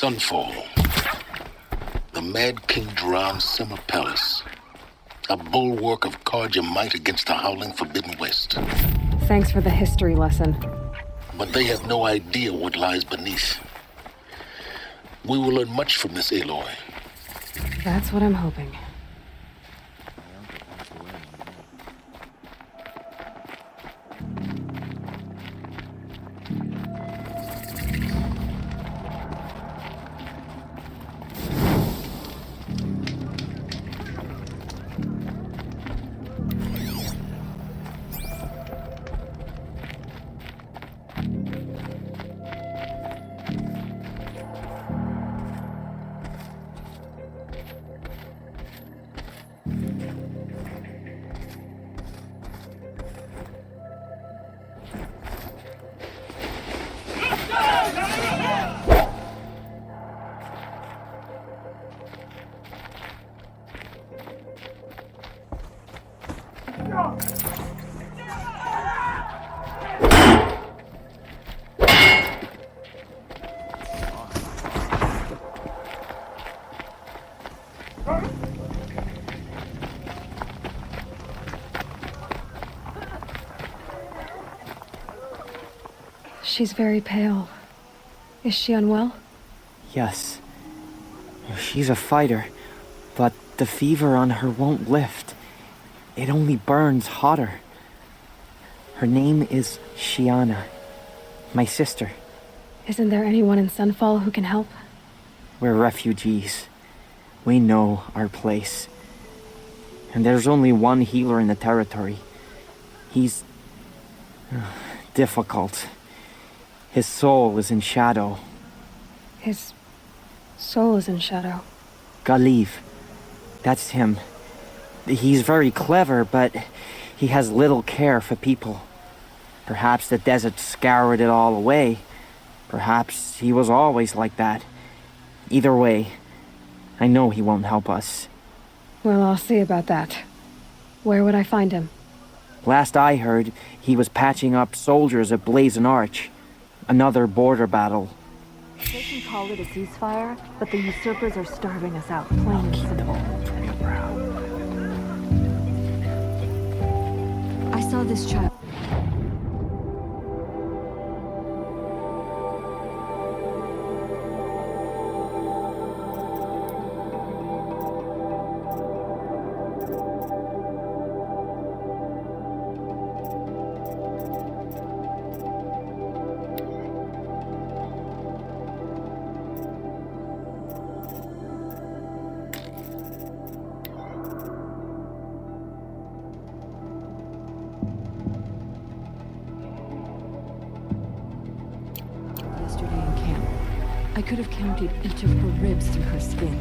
Sunfall. The Mad King drowns Summer Palace. A bulwark of Karja might against the howling Forbidden West. Thanks for the history lesson. But they have no idea what lies beneath. We will learn much from this Aloy. That's what I'm hoping. She's very pale. Is she unwell? Yes. She's a fighter, but the fever on her won't lift. It only burns hotter. Her name is Shiana, my sister. Isn't there anyone in Sunfall who can help? We're refugees. We know our place. And there's only one healer in the territory. He's difficult. His soul is in shadow. His soul is in shadow. Galiv. That's him. He's very clever, but he has little care for people. Perhaps the desert scoured it all away. Perhaps he was always like that. Either way, I know he won't help us. Well, I'll see about that. Where would I find him? Last I heard, he was patching up soldiers at Blazon Arch. Another border battle. They can call it a ceasefire, but the usurpers are starving us out, plain and simple. I saw this child. I could have counted each of her ribs through her skin.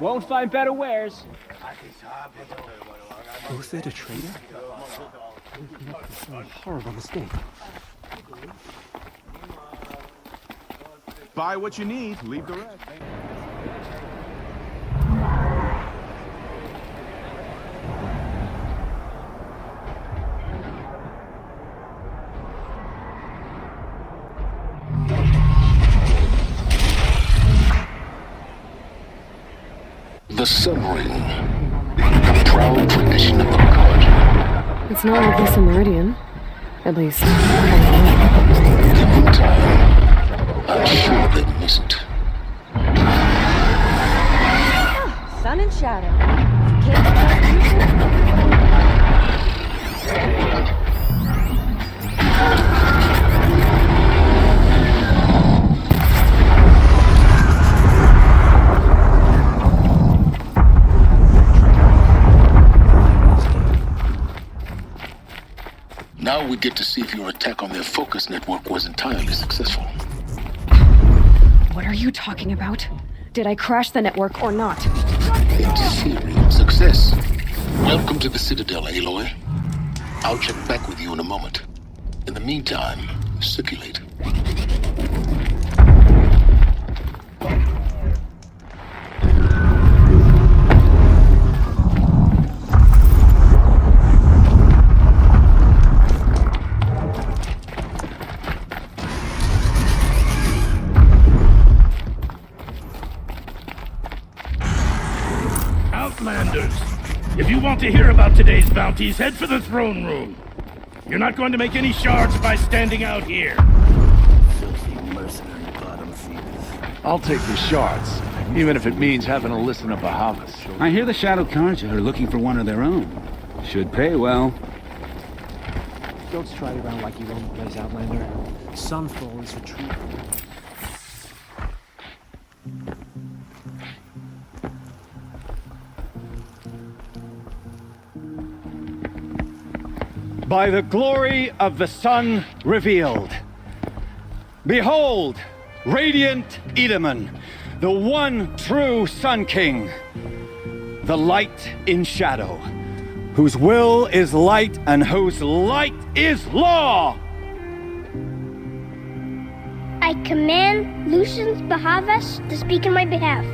Won't find better wares. Was it a traitor? A horrible mistake. Buy what you need, leave the rest. The Sun Ring, a proud tradition of the card. It's not obviously Meridian. At least, Given time, I'm sure they'd miss it. Sun and shadow. Can't Now we get to see if your attack on their focus network was entirely successful. what are you talking about? Did I crash the network or not? In theory, success. Welcome to the Citadel, Aloy. I'll check back with you in a moment. In the meantime, circulate. Outlanders, if you want to hear about today's bounties, head for the throne room. You're not going to make any shards by standing out here. Filthy mercenary bottom feeders. I'll take the shards, even if it means having to listen to Bahamas. I hear the Shadow Cards are looking for one of their own. Should pay well. Don't stride around like you own the place, Outlander. Sunfall is retreating. By the glory of the sun revealed. Behold, radiant Edaman, the one true Sun King, the light in shadow, whose will is light and whose light is law. I command Lucius Bahavas to speak in my behalf.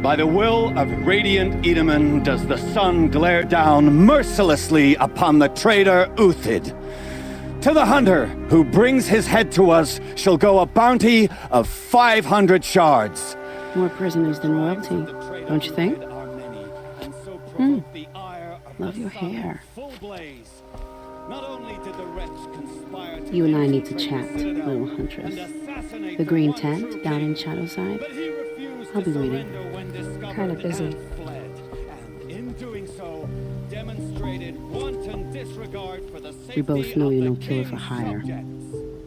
By the will of radiant Edaman does the sun glare down mercilessly upon the traitor Uthid. To the hunter who brings his head to us shall go a bounty of 500 shards. More prisoners than royalty, don't you think? Love your hair. You and I need to chat, little huntress. The green tent down in Shadowside. I'll be waiting. Kind of busy. We both know you're no killer for hire.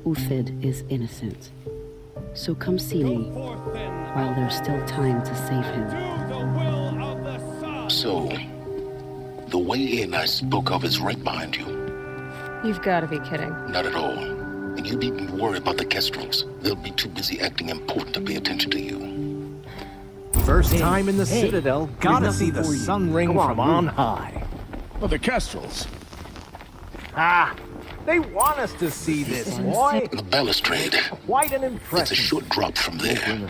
Uthid is innocent. So come see me while there's still time to save him. So, the way in I spoke of is right behind you. You've got to be kidding. Not at all. And you needn't worry about the Kestrels. They'll be too busy acting important to pay attention to you. First time in the Citadel, gotta see the sun ring from on high. Well, the Kestrels. Ah, they want us to see this, boy. The balustrade. Quite an It's impression. a short drop from there.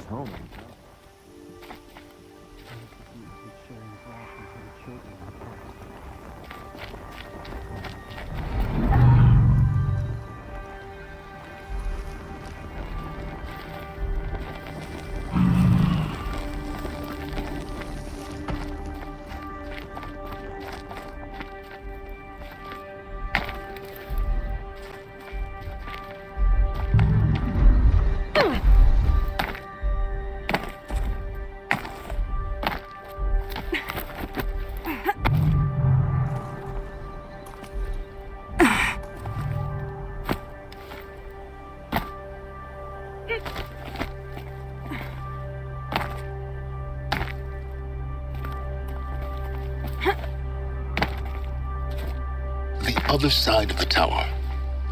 Other side of the tower.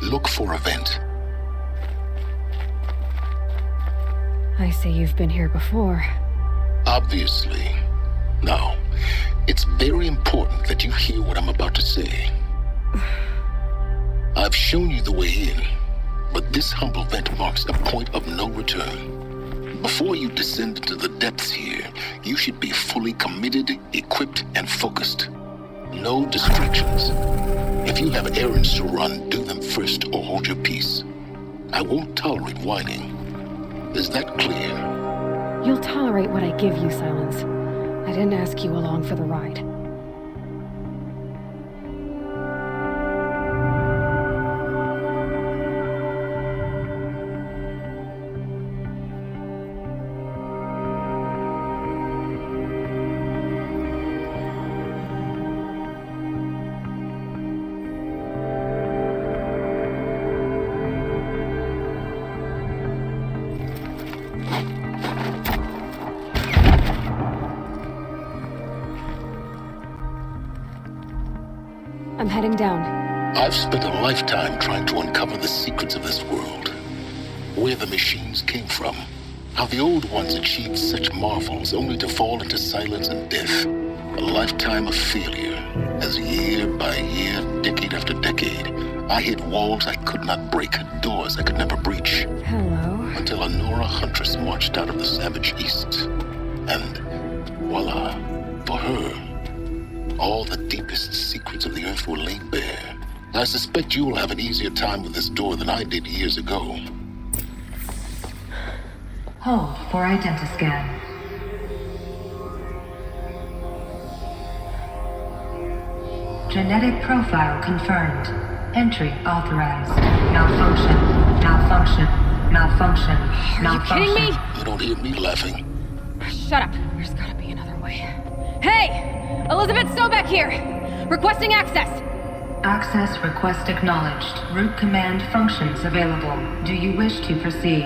Look for a vent. I see you've been here before. Obviously. Now, it's very important that you hear what I'm about to say. I've shown you the way in, but this humble vent marks a point of no return. Before you descend into the depths here, you should be fully committed, equipped, and focused. No distractions. If you have errands to run, do them first or hold your peace. I won't tolerate whining. Is that clear? You'll tolerate what I give you, Silence. I didn't ask you along for the ride. I'm heading down. I've spent a lifetime trying to uncover the secrets of this world. Where the machines came from. How the old ones achieved such marvels only to fall into silence and death. A lifetime of failure, as year by year, decade after decade, I hit walls I could not break, doors I could never breach. Hello. Until a Nora huntress marched out of the savage east. And voila, for her, all the deepest secrets of the earth were laid bare. I suspect you will have an easier time with this door than I did years ago. Hold for identiscan. Genetic profile confirmed. Entry authorized. Malfunction. Malfunction. Malfunction. Malfunction. Are you kidding me? You don't hear me laughing. Shut up. There's gotta be another way. Hey! Elizabeth Sobek here! Requesting access! Access request acknowledged. Root command functions available. Do you wish to proceed?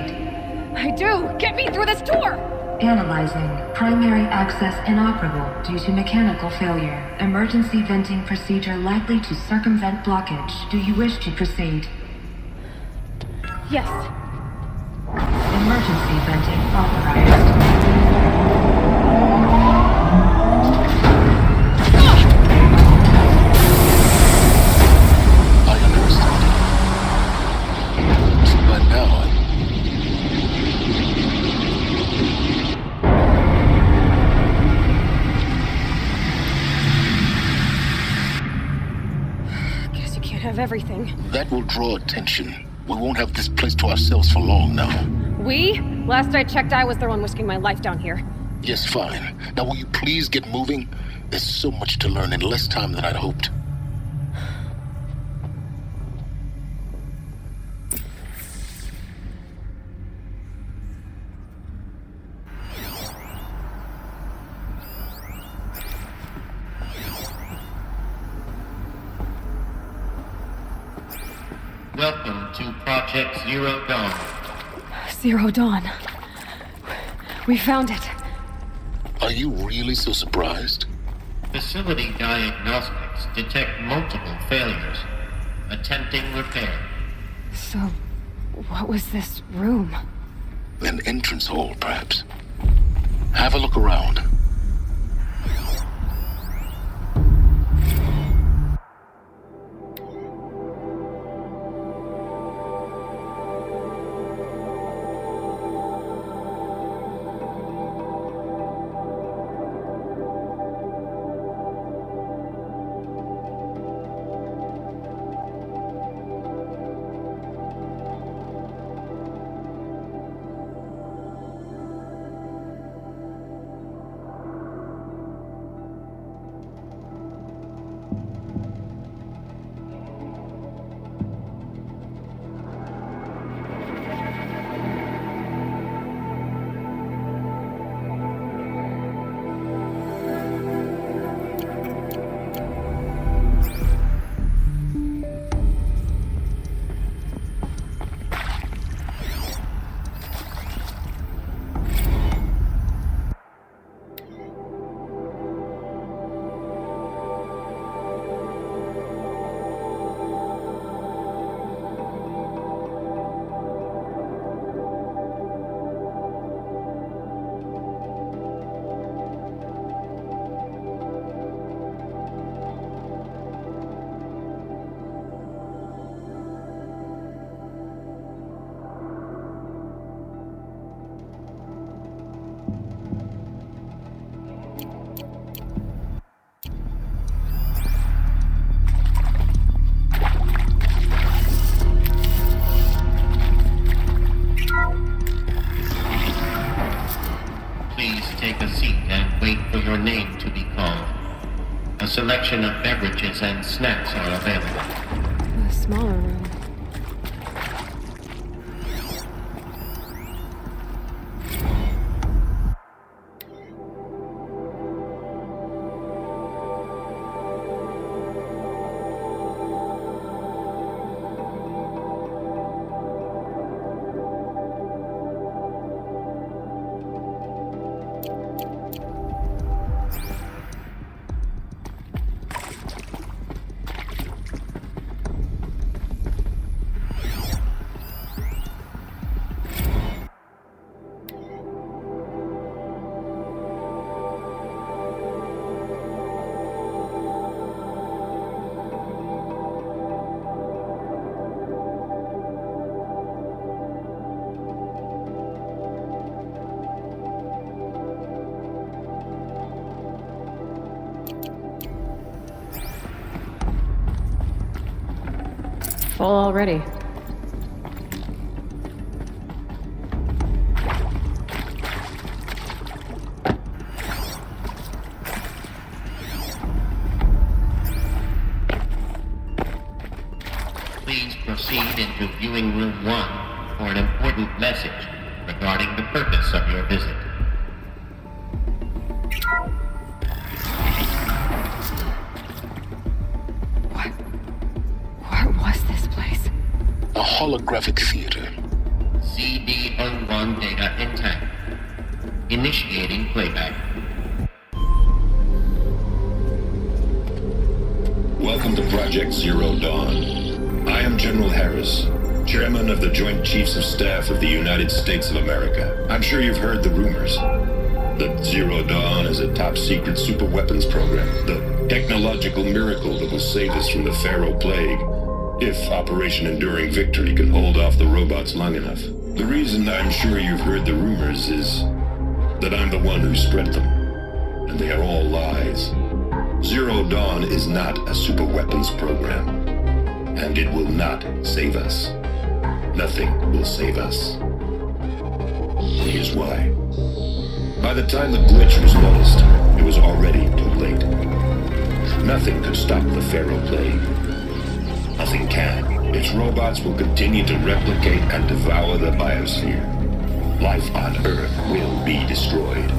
I do! Get me through this door! Analyzing. Primary access inoperable due to mechanical failure. Emergency venting procedure likely to circumvent blockage. Do you wish to proceed? Yes. Emergency venting authorized. Have everything. That will draw attention. We won't have this place to ourselves for long now. We? Last I checked, I was the one risking my life down here. Yes, fine. Now will you please get moving? There's so much to learn in less time than I'd hoped. Welcome to Project Zero Dawn. Zero Dawn. We found it. Are you really so surprised? Facility diagnostics detect multiple failures. Attempting repair. So, what was this room? An entrance hall, perhaps. Have a look around. wait for your name to be called. A selection of beverages and snacks are available. A smaller room. Full already. Please proceed into viewing room 1 for an important message regarding the purpose of your visit. What was this place? A holographic theater. CD01 data intact. Initiating playback. Welcome to Project Zero Dawn. I am General Harris, Chairman of the Joint Chiefs of Staff of the United States of America. I'm sure you've heard the rumors that Zero Dawn is a top-secret superweapons program, the technological miracle that will save us from the Pharaoh Plague, if Operation Enduring Victory can hold off the robots long enough. The reason I'm sure you've heard the rumors is that I'm the one who spread them, and they are all lies. Zero Dawn is not a superweapons program, and it will not save us. Nothing will save us. Here's why. By the time the glitch was noticed, it was already too late. Nothing could stop the Pharaoh Plague. Nothing can. Its robots will continue to replicate and devour the biosphere. Life on Earth will be destroyed.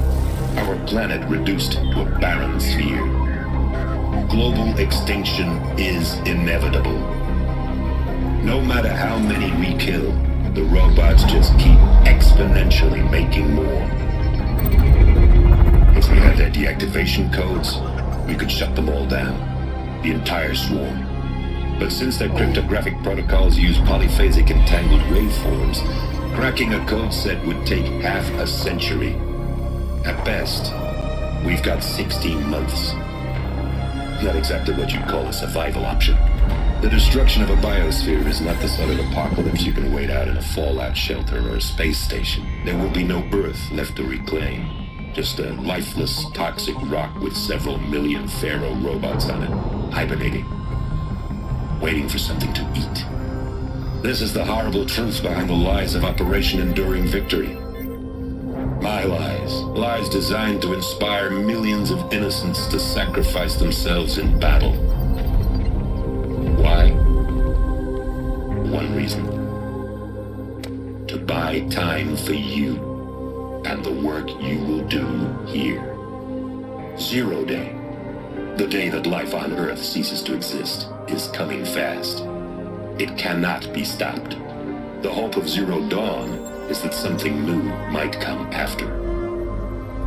Our planet reduced to a barren sphere. Global extinction is inevitable. No matter how many we kill, the robots just keep exponentially making more. If we had their deactivation codes, we could shut them all down. The entire swarm. But since their cryptographic protocols use polyphasic entangled waveforms, cracking a code set would take half a century. At best, we've got 16 months. Not exactly what you'd call a survival option. The destruction of a biosphere is not the sort of apocalypse you can wait out in a fallout shelter or a space station. There will be no Earth left to reclaim. Just a lifeless, toxic rock with several million Pharaoh robots on it, hibernating, waiting for something to eat. This is the horrible truth behind the lies of Operation Enduring Victory. My lies. Lies designed to inspire millions of innocents to sacrifice themselves in battle. Why? One reason. To buy time for you and the work you will do here. Zero Day. The day that life on Earth ceases to exist is coming fast. It cannot be stopped. The hope of Zero Dawn is that something new might come after.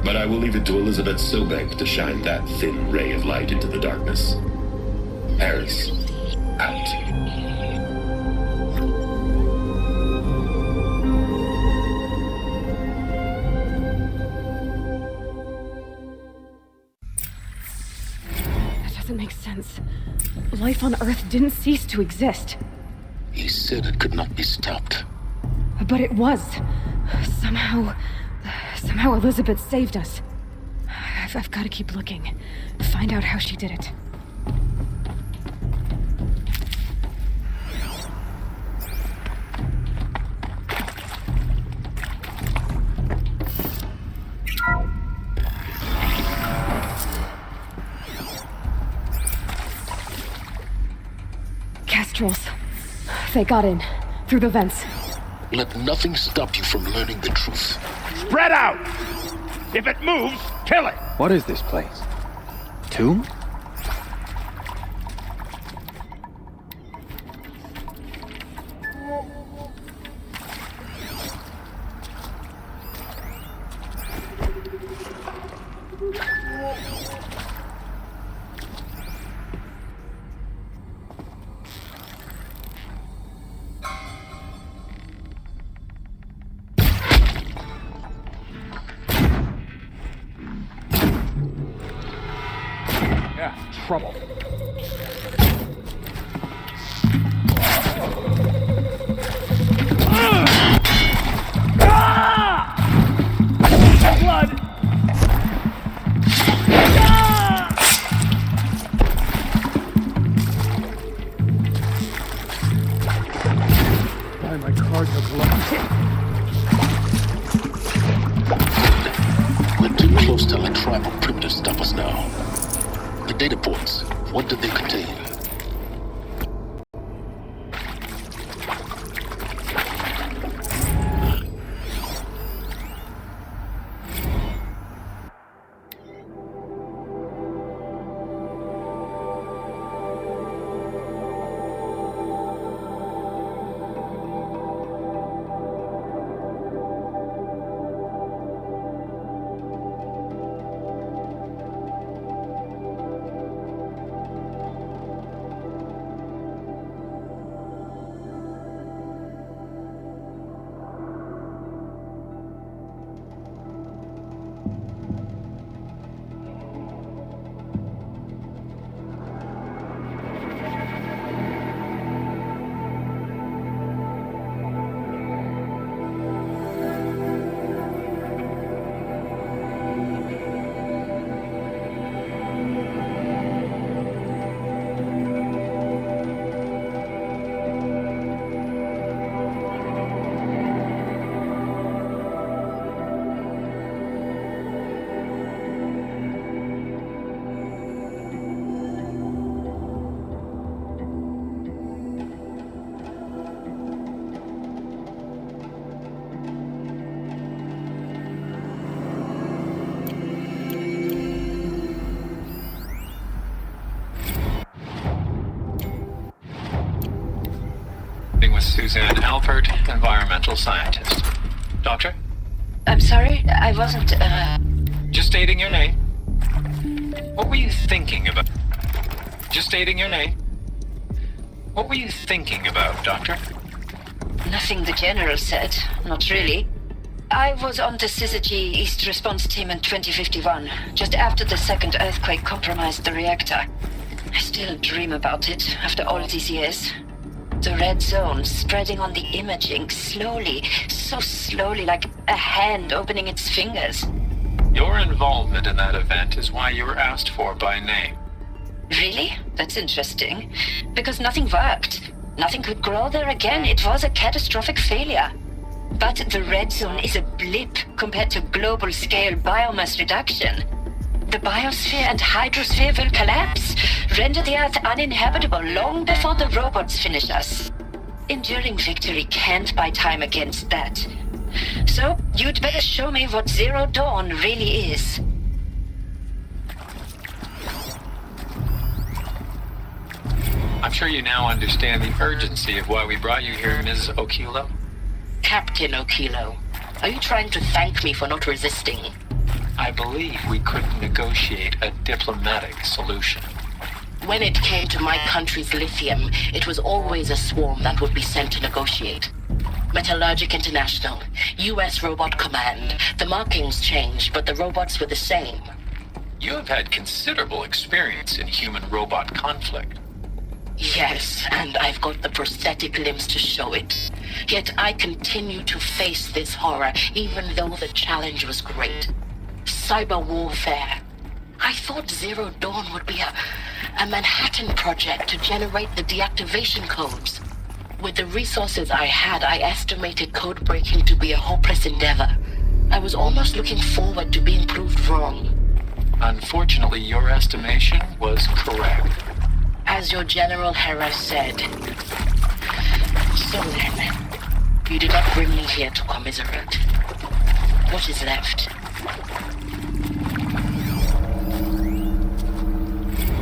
But I will leave it to Elizabeth Sobek to shine that thin ray of light into the darkness. Harris, out. That doesn't make sense. Life on Earth didn't cease to exist. He said it could not be stopped. But it was. Somehow Elizabeth saved us. I've got to keep looking. Find out how she did it. Kestrels. They got in. Through the vents. Let nothing stop you from learning the truth. Spread out! If it moves, kill it! What is this place? Tomb? Trouble. Blood! Why my cards are blocked? We're too close to let tribal primitives stop us now. The data ports, what did they contain? With Suzanne Alpert, environmental scientist. Doctor? I'm sorry, I wasn't, Just stating your name. What were you thinking about? Just stating your name. What were you thinking about, Doctor? Nothing the General said. Not really. I was on the Syzygy East Response Team in 2051, just after the second earthquake compromised the reactor. I still dream about it, after all these years. The red zone spreading on the imaging, slowly, so slowly, like a hand opening its fingers. Your involvement in that event is why you were asked for by name. Really? That's interesting. Because nothing worked. Nothing could grow there again. It was a catastrophic failure. But the red zone is a blip compared to global-scale biomass reduction. The biosphere and hydrosphere will collapse, render the Earth uninhabitable long before the robots finish us. Enduring victory can't buy time against that. So, you'd better show me what Zero Dawn really is. I'm sure you now understand the urgency of why we brought you here, Ms. Okilo. Captain Okilo, are you trying to thank me for not resisting? I believe we couldn't negotiate a diplomatic solution. When it came to my country's lithium, it was always a swarm that would be sent to negotiate. Metallurgic International, US Robot Command. The markings changed, but the robots were the same. You have had considerable experience in human-robot conflict. Yes, and I've got the prosthetic limbs to show it. Yet I continue to face this horror, even though the challenge was great. Cyber warfare. I thought Zero Dawn would be a Manhattan project to generate the deactivation codes. With the resources I had, I estimated code breaking to be a hopeless endeavor. I was almost looking forward to being proved wrong. Unfortunately, your estimation was correct. As your General Harris said. So then, you did not bring me here to commiserate. What is left?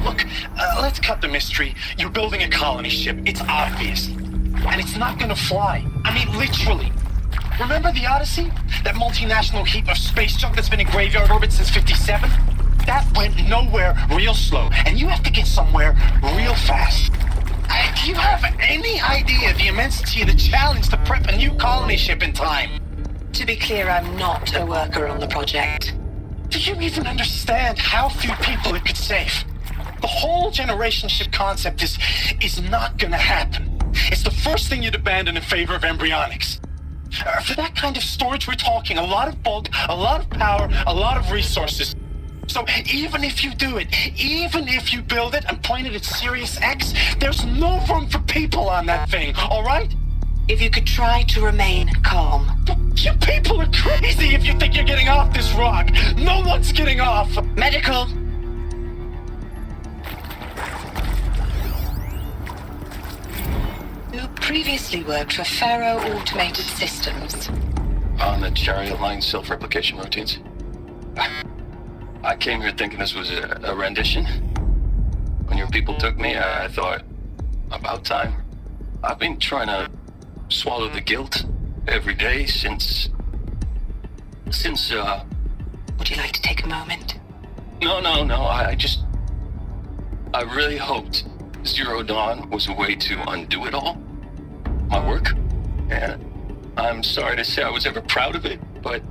Look, let's cut the mystery. You're building a colony ship. It's obvious. And it's not gonna fly. I mean, literally. Remember the Odyssey? That multinational heap of space junk that's been in graveyard orbit since 57? That went nowhere real slow. And you have to get somewhere real fast. Do you have any idea the immensity of the challenge to prep a new colony ship in time? To be clear, I'm not a worker on the project. Do you even understand how few people it could save? The whole generation ship concept is not gonna happen. It's the first thing you'd abandon in favor of embryonics. For that kind of storage, we're talking a lot of bulk, a lot of power, a lot of resources. So even if you do it, even if you build it and point it at Sirius X, there's no room for people on that thing, all right? If you could try to remain calm. You people are crazy if you think you're getting off this rock. No one's getting off. Medical. You previously worked for Faro Automated Systems. On the Chariot Line self-replication routines? I came here thinking this was a rendition. When your people took me, I thought, about time. I've been trying to swallow the guilt every day since... Would you like to take a moment? No, I really hoped Zero Dawn was a way to undo it all. My work. And I'm sorry to say I was ever proud of it, but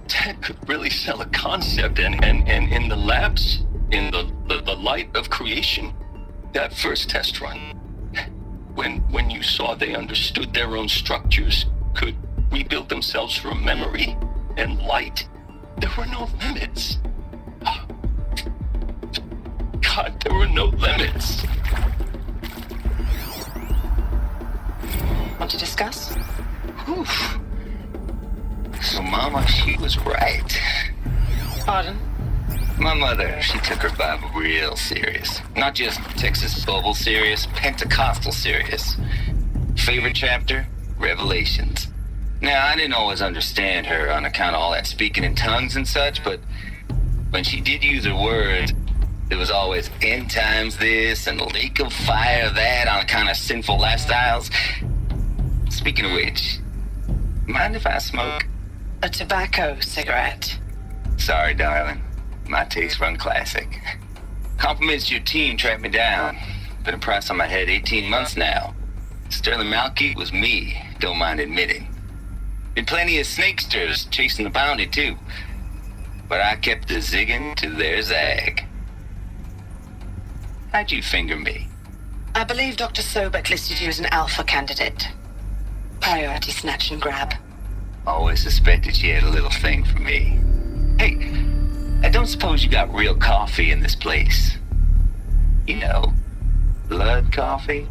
Ted could really sell a concept, and in the labs, in the light of creation, that first test run, when you saw they understood their own structures, could rebuild themselves from memory and light, there were no limits. God, there were no limits. Want to discuss? Oof. So Mama, she was right. Pardon? My mother, she took her Bible real serious. Not just Texas Bible serious, Pentecostal serious. Favorite chapter? Revelations. Now, I didn't always understand her on account of all that speaking in tongues and such, but when she did use her words, there was always end times this and lake of fire that on account of sinful lifestyles. Speaking of which, mind if I smoke? A tobacco cigarette. Sorry, darling. My taste run classic. Compliments to your team tracked me down. Been a price on my head 18 months now. Sterling Malky was me, don't mind admitting. Been plenty of snakesters chasing the bounty, too. But I kept the zigging to their zag. How'd you finger me? I believe Dr. Sobek listed you as an alpha candidate. Priority snatch and grab. Always suspected she had a little thing for me. Hey, I don't suppose you got real coffee in this place. You know, blood coffee?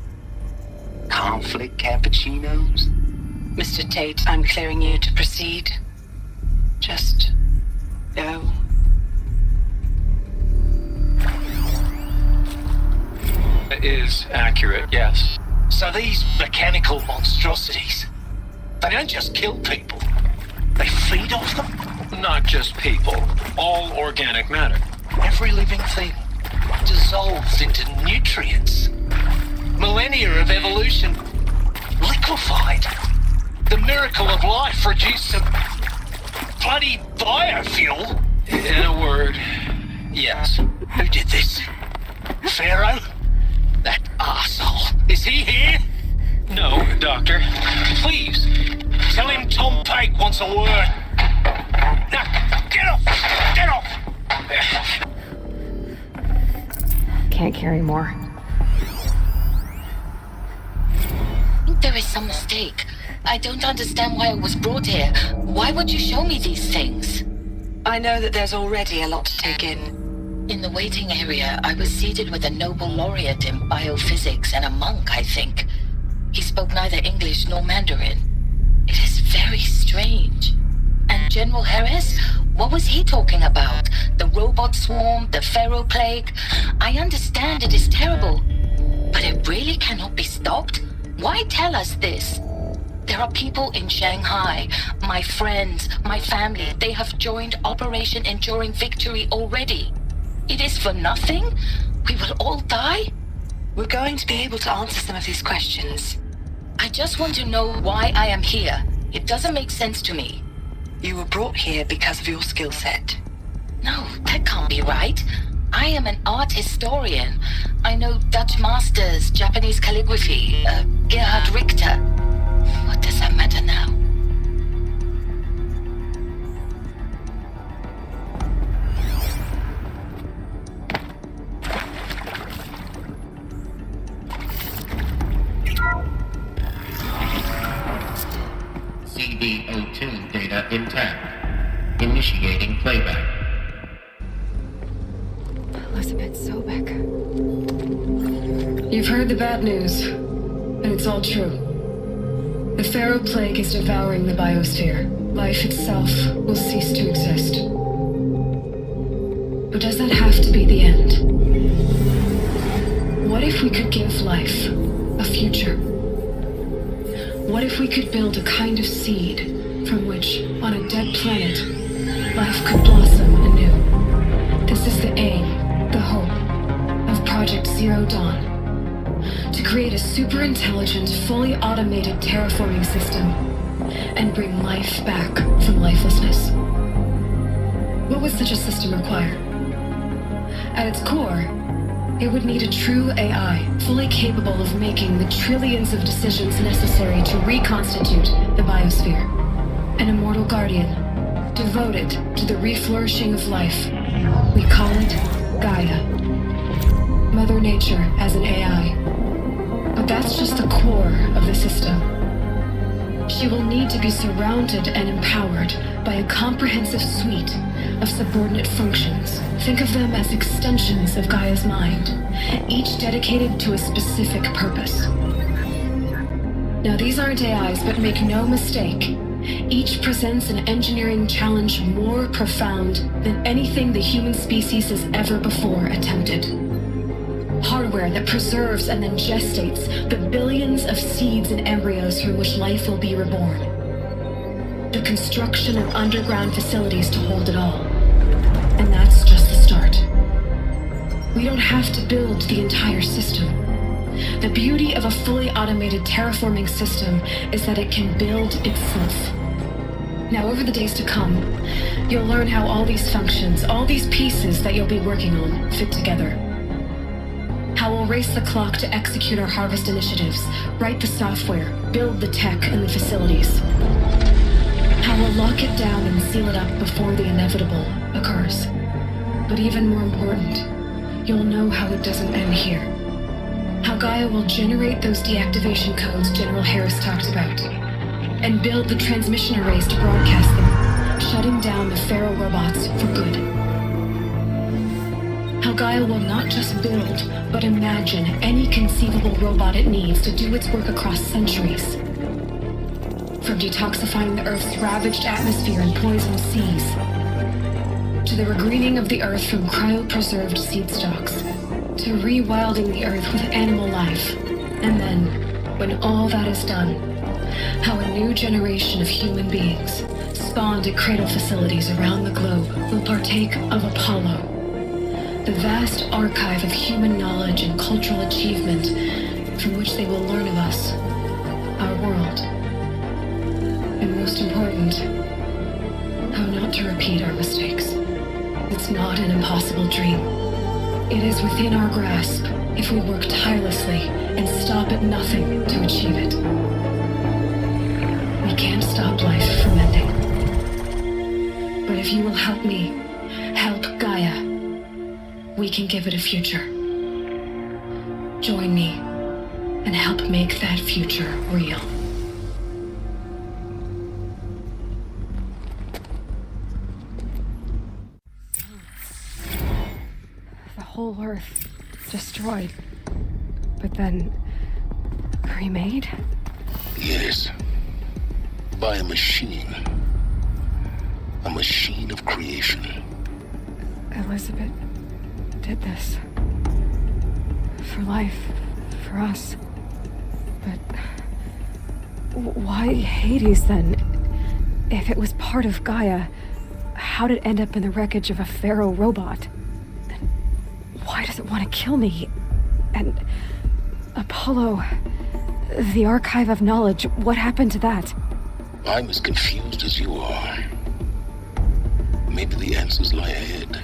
Conflict cappuccinos? Mr. Tate, I'm clearing you to proceed. Just go. It is accurate, yes. So these mechanical monstrosities, they don't just kill people. They feed off them? Not just people. All organic matter. Every living thing dissolves into nutrients. Millennia of evolution liquefied. The miracle of life reduced to bloody biofuel. In a word, yes. Who did this? Pharaoh? That arsehole. Is he here? No, Doctor. Please, tell him Tom Pike wants a word. Now, get off! Get off! Can't carry more. There is some mistake. I don't understand why I was brought here. Why would you show me these things? I know that there's already a lot to take in. In the waiting area, I was seated with a Nobel laureate in biophysics and a monk, I think. He spoke neither English nor Mandarin. It is very strange. And General Harris? What was he talking about? The robot swarm? The Pharaoh plague? I understand it is terrible. But it really cannot be stopped? Why tell us this? There are people in Shanghai, my friends, my family. They have joined Operation Enduring Victory already. It is for nothing? We will all die? We're going to be able to answer some of these questions. I just want to know why I am here. It doesn't make sense to me. You were brought here because of your skill set. No, that can't be right. I am an art historian. I know Dutch masters, Japanese calligraphy, Gerhard Richter. What does that matter now? CD02 data intact. Initiating playback. Elizabeth Sobek. You've heard the bad news, and it's all true. The Pharaoh Plague is devouring the biosphere. Life itself will cease to exist. But does that have to be the end? What if we could give life a future? What if we could build a kind of seed from which, on a dead planet, life could blossom anew? This is the aim, the hope, of Project Zero Dawn. To create a super-intelligent, fully automated terraforming system and bring life back from lifelessness. What would such a system require? At its core, it would need a true AI, fully capable of making the trillions of decisions necessary to reconstitute the biosphere. An immortal guardian, devoted to the reflourishing of life. We call it Gaia. Mother Nature as an AI. But that's just the core of the system. She will need to be surrounded and empowered by a comprehensive suite of subordinate functions. Think of them as extensions of Gaia's mind, each dedicated to a specific purpose. Now, these aren't AIs, but make no mistake, each presents an engineering challenge more profound than anything the human species has ever before attempted. Hardware that preserves and then gestates the billions of seeds and embryos from which life will be reborn. The construction of underground facilities to hold it all. And that's just the start. We don't have to build the entire system. The beauty of a fully automated terraforming system is that it can build itself. Now, over the days to come, you'll learn how all these functions, all these pieces that you'll be working on, fit together. How we'll race the clock to execute our harvest initiatives, write the software, build the tech and the facilities. How we'll lock it down and seal it up before the inevitable occurs. But even more important, you'll know how it doesn't end here. How Gaia will generate those deactivation codes General Harris talked about, and build the transmission arrays to broadcast them, shutting down the Pharaoh robots for good. How Gaia will not just build, but imagine any conceivable robot it needs to do its work across centuries. From detoxifying the Earth's ravaged atmosphere and poisoned seas, to the regreening of the Earth from cryopreserved seed stocks, to rewilding the Earth with animal life. And then, when all that is done, how a new generation of human beings, spawned at cradle facilities around the globe, will partake of Apollo, the vast archive of human knowledge and cultural achievement from which they will learn of us, our world. And most important, how not to repeat our mistakes. It's not an impossible dream. It is within our grasp if we work tirelessly and stop at nothing to achieve it. We can't stop life from ending. But if you will help me, help Gaia, we can give it a future. Join me and help make that future real. The whole Earth destroyed, but then remade? Yes. By a machine. A machine of creation. Elizabeth did this. For life, for us. But why Hades then? If it was part of Gaia, how did it end up in the wreckage of a Pharaoh robot? And why does it want to kill me? And Apollo, the Archive of Knowledge, what happened to that? I'm as confused as you are. Maybe the answers lie ahead.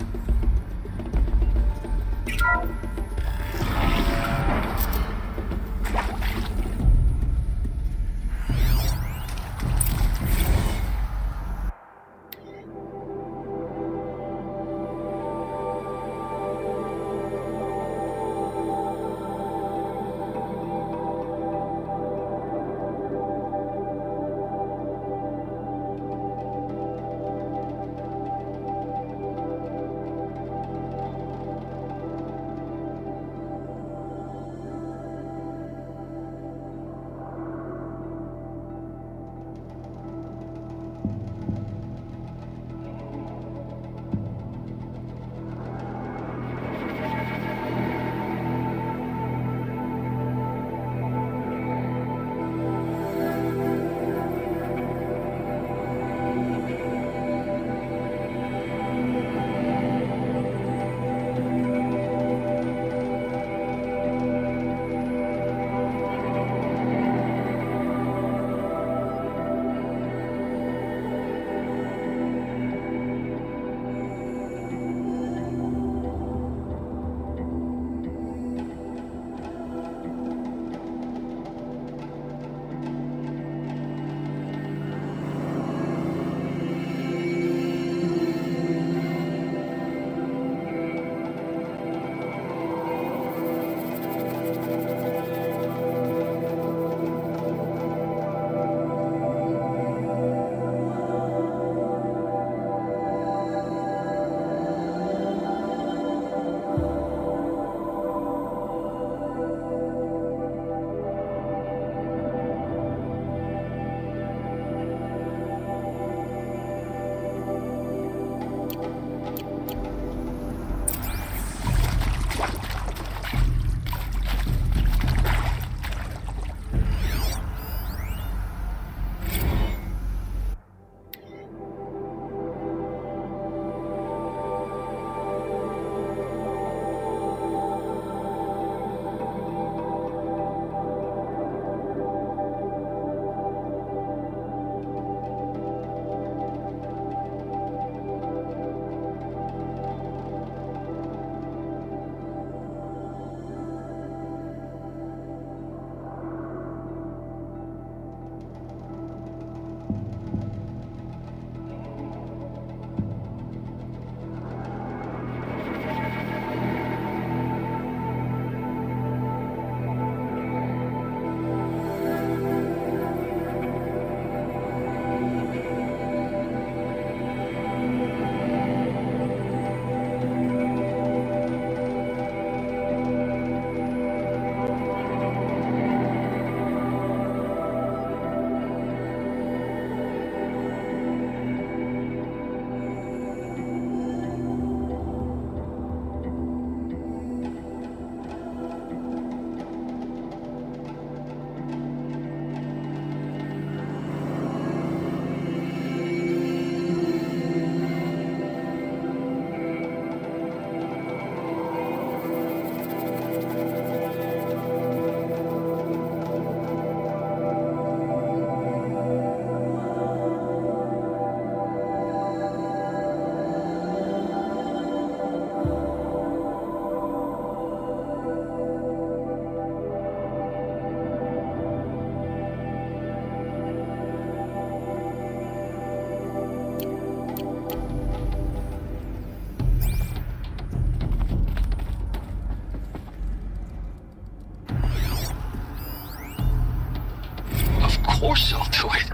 Of course I'll do it.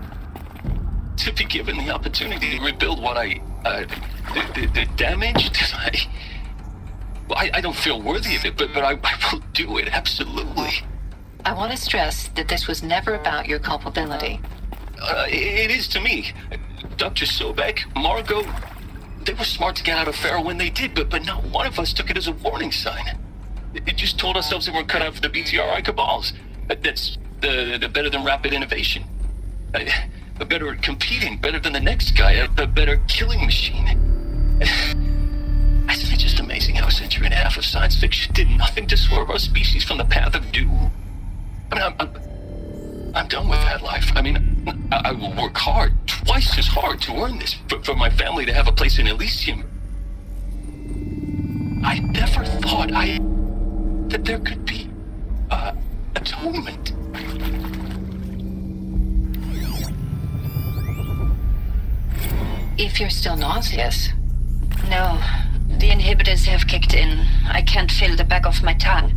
To be given the opportunity to rebuild what the damage that I don't feel worthy of it, but I will do it, absolutely. I want to stress that this was never about your culpability. It is to me. Dr. Sobek, Margot, they were smart to get out of Pharaoh when they did, but not one of us took it as a warning sign. It just told ourselves that we're cut out for the BTRI cabals. That's the better than rapid innovation. Better at competing, better than the next guy, a better killing machine. Isn't it just amazing how a century and a half of science fiction did nothing to swerve our species from the path of doom? I mean, I'm done with that life. I mean, I will work hard, twice as hard to earn this, for my family to have a place in Elysium. I never thought that there could be, atonement. If you're still nauseous. No, the inhibitors have kicked in. I can't feel the back of my tongue.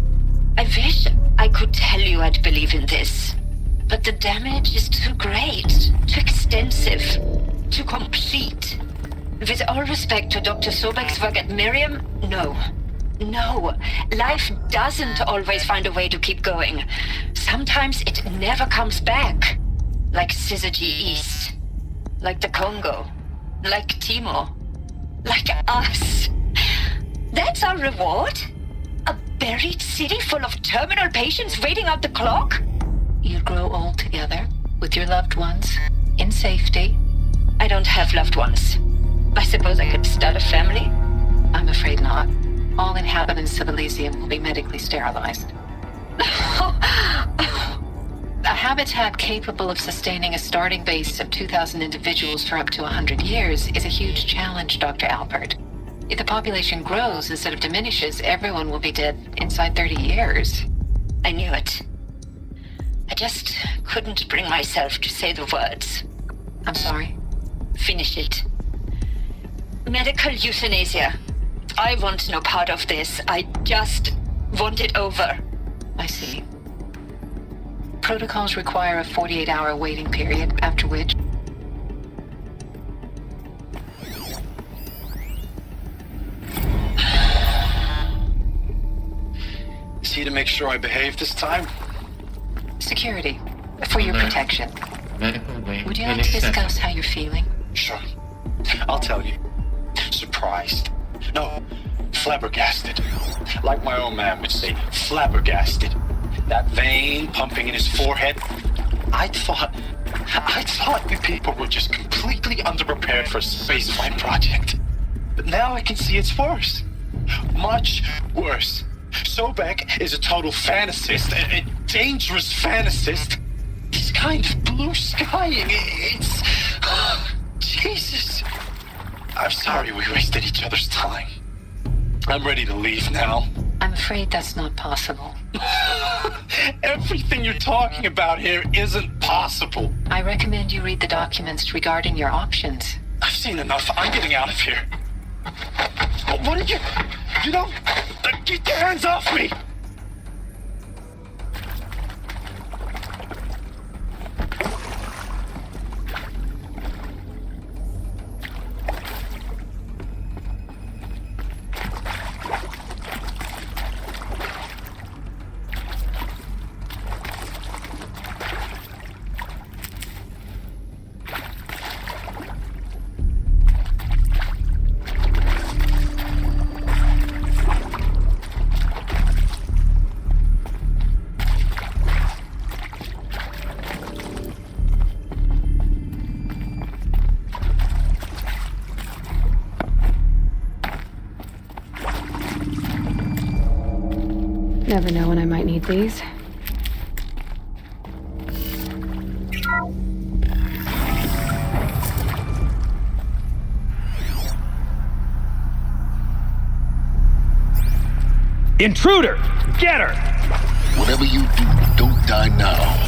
I wish I could tell you I'd believe in this. But the damage is too great, too extensive, too complete. With all respect to Dr. Sobek's work at Miriam, no. No, life doesn't always find a way to keep going. Sometimes it never comes back. Like Syzygy East. Like the Congo. Like Timo. Like us. That's our reward? A buried city full of terminal patients waiting out the clock? You grow old together, with your loved ones, in safety. I don't have loved ones. I suppose I could start a family? I'm afraid not. All inhabitants of Elysium will be medically sterilized. A habitat capable of sustaining a starting base of 2,000 individuals for up to 100 years is a huge challenge, Dr. Alpert. If the population grows instead of diminishes, everyone will be dead inside 30 years. I knew it. I just couldn't bring myself to say the words. I'm sorry. Finish it. Medical euthanasia. I want no part of this. I just want it over. I see. Protocols require a 48-hour waiting period, after which... Is he to make sure I behave this time? Security. For your protection. Medical wing Would you like to discuss how you're feeling? Sure. I'll tell you. Surprised. No, flabbergasted. Like my old man would say, flabbergasted. That vein pumping in his forehead. I thought you people were just completely underprepared for a spaceflight project. But now I can see it's worse. Much worse. Sobek is a total fantasist, a dangerous fantasist. He's kind of blue skying. It's... Jesus. I'm sorry we wasted each other's time. I'm ready to leave now. I'm afraid that's not possible. Everything you're talking about here isn't possible. I recommend you read the documents regarding your options. I've seen enough. I'm getting out of here. What did you... You don't... Get your hands off me! Never know when I might need these. Intruder! Get her! Whatever you do, don't die now.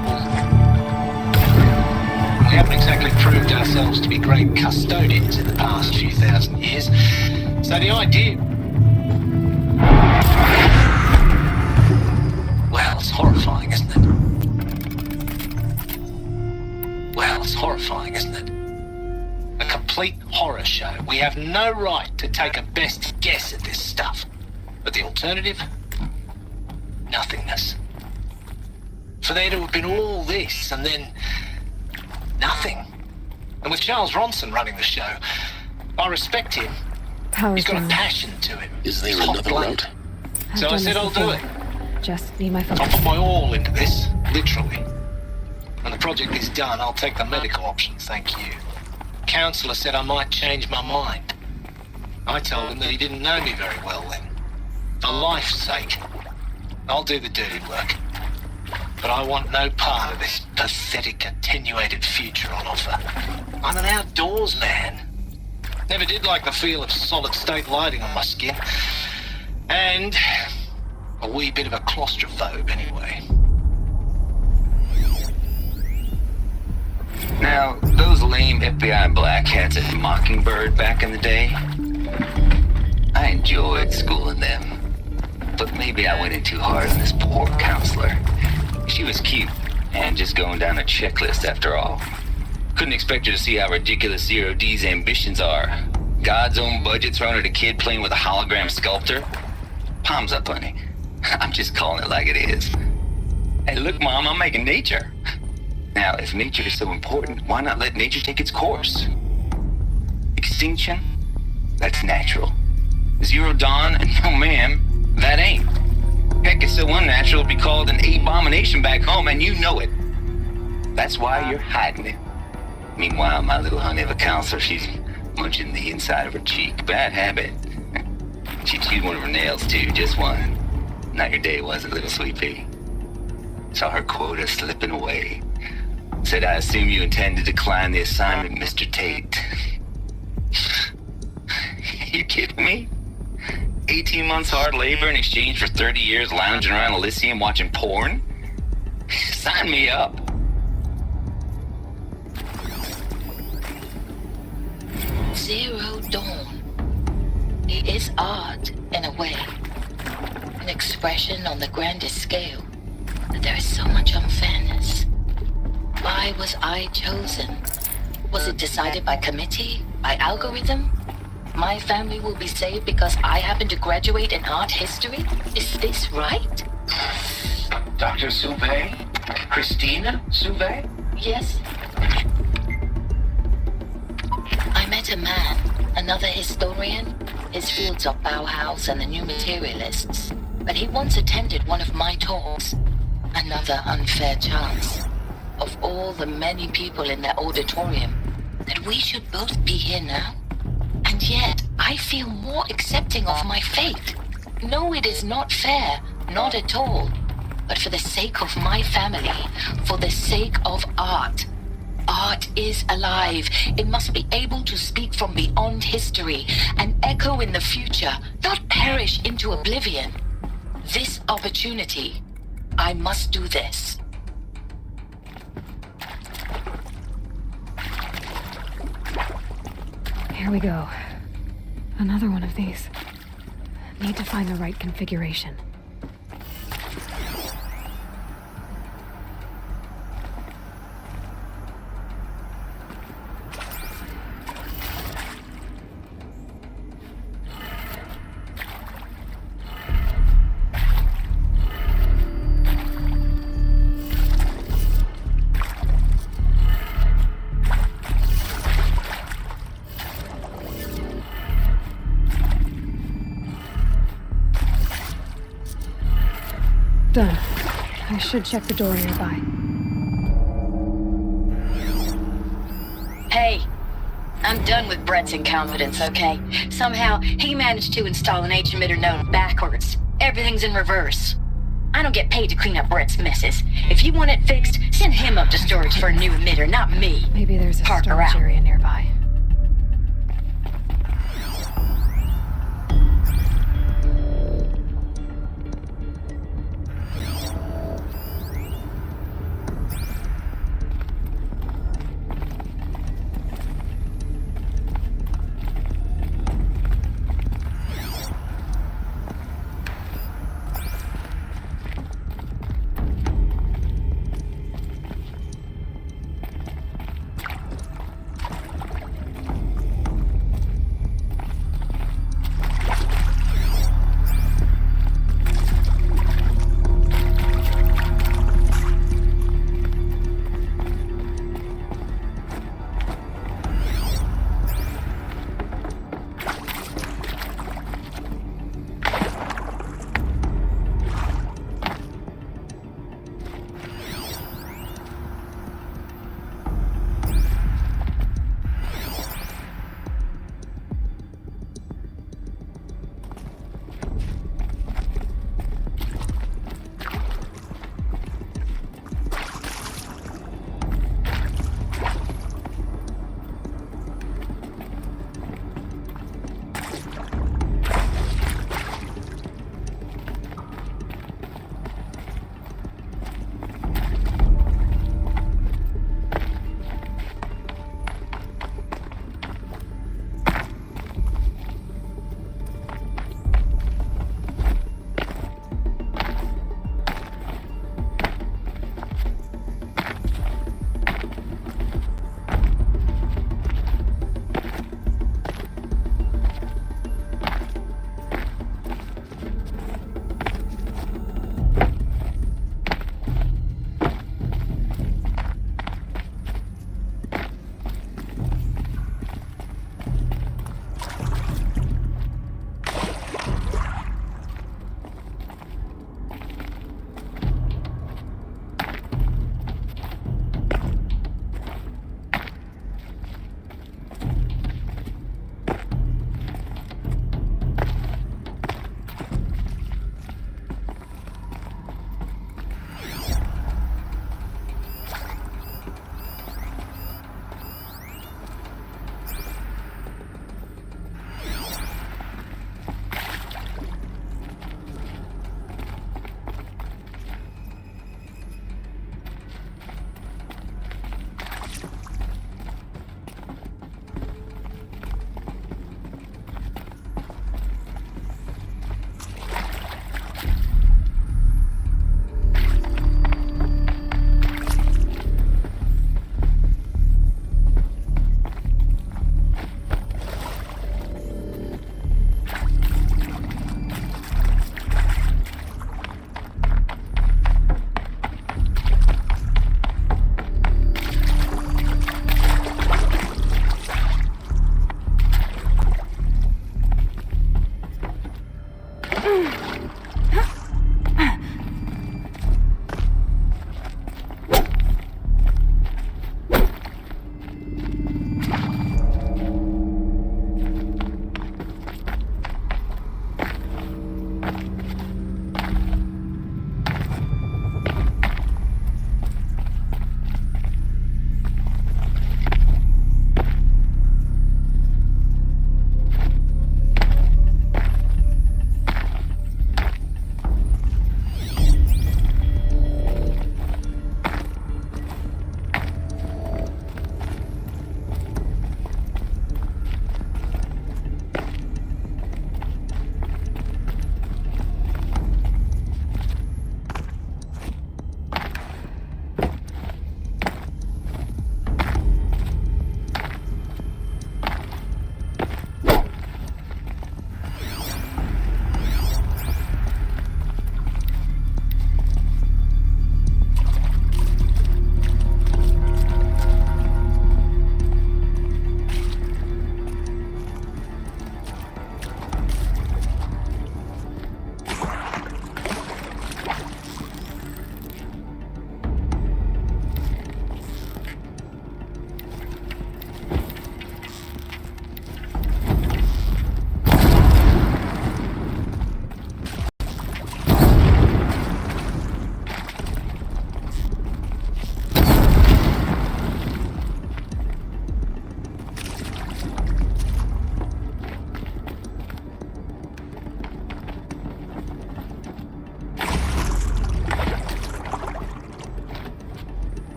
global. We haven't exactly proved ourselves to be great custodians in the past few thousand years. So the idea... Well, it's horrifying, isn't it? Well, it's horrifying, isn't it? A complete horror show. We have no right to take a best guess at this stuff. But the alternative? Nothingness. For there to have been all this and then nothing. And with Charles Ronson running the show, I respect him. He's got a passion to it. Is there another route? So I said I'll do it. Just need my phone. I'll put my all into this, literally. When the project is done, I'll take the medical option, thank you. Counselor said I might change my mind. I told him that he didn't know me very well then. For life's sake, I'll do the dirty work. But I want no part of this pathetic, attenuated future on offer. I'm an outdoors man. Never did like the feel of solid-state lighting on my skin. And a wee bit of a claustrophobe, anyway. Now, those lame FBI black hats at Mockingbird back in the day, I enjoyed schooling them. But maybe I went in too hard on this poor counselor. She was cute, and just going down a checklist after all. Couldn't expect her to see how ridiculous Zero D's ambitions are. God's own budget thrown at a kid playing with a hologram sculptor? Palms up, honey. I'm just calling it like it is. Hey, look, Mom, I'm making nature. Now, if nature is so important, why not let nature take its course? Extinction? That's natural. Zero Dawn? No, ma'am, that ain't. Heck, it's so unnatural to be called an abomination back home, and you know it. That's why you're hiding it. Meanwhile, my little honey of a counselor, she's munching the inside of her cheek. Bad habit. She chewed one of her nails, too, just one. Not your day, was it, little sweet pea? Saw her quota slipping away. Said, I assume you intend to decline the assignment, Mr. Tate. You kidding me? 18 months hard labor in exchange for 30 years lounging around Elysium watching porn? Sign me up. Zero Dawn. It is art, in a way. An expression on the grandest scale. But there is so much unfairness. Why was I chosen? Was it decided by committee? By algorithm? My family will be saved because I happen to graduate in art history? Is this right? Dr. Souvet? Christina Souvet? Yes. I met a man, another historian. His fields are Bauhaus and the New Materialists. But he once attended one of my talks. Another unfair chance. Of all the many people in the auditorium, that we should both be here now. And yet, I feel more accepting of my fate. No, it is not fair, not at all. But for the sake of my family, for the sake of art. Art is alive. It must be able to speak from beyond history and echo in the future, not perish into oblivion. This opportunity, I must do this. Here we go. Another one of these. Need to find the right configuration. Done. I should check the door nearby. Hey, I'm done with Brett's incompetence, okay? Somehow, he managed to install an H-emitter node backwards. Everything's in reverse. I don't get paid to clean up Brett's messes. If you want it fixed, send him up to storage for a new emitter, not me. Maybe there's a Parker storage out. area nearby.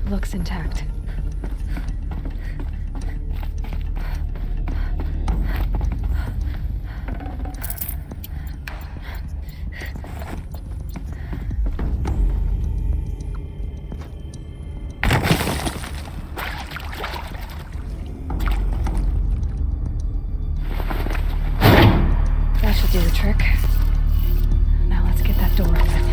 Looks intact. That should do the trick. Now let's get that door open.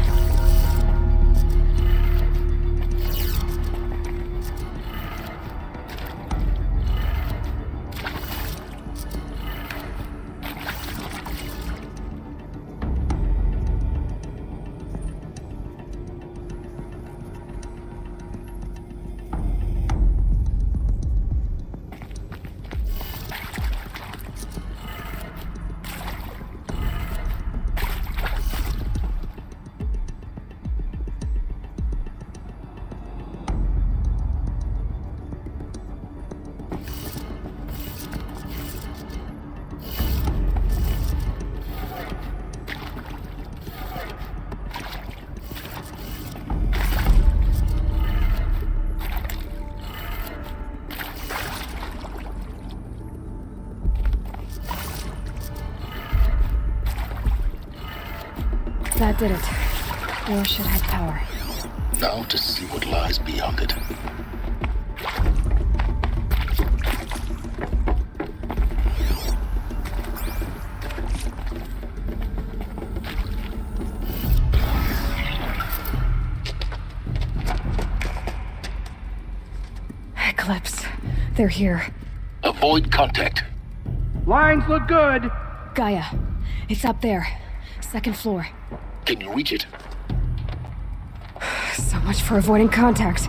That did it. Door should have power. Now to see what lies beyond it. Eclipse. They're here. Avoid contact. Lines look good. Gaia. It's up there. Second floor. Can you reach it? So much for avoiding contact.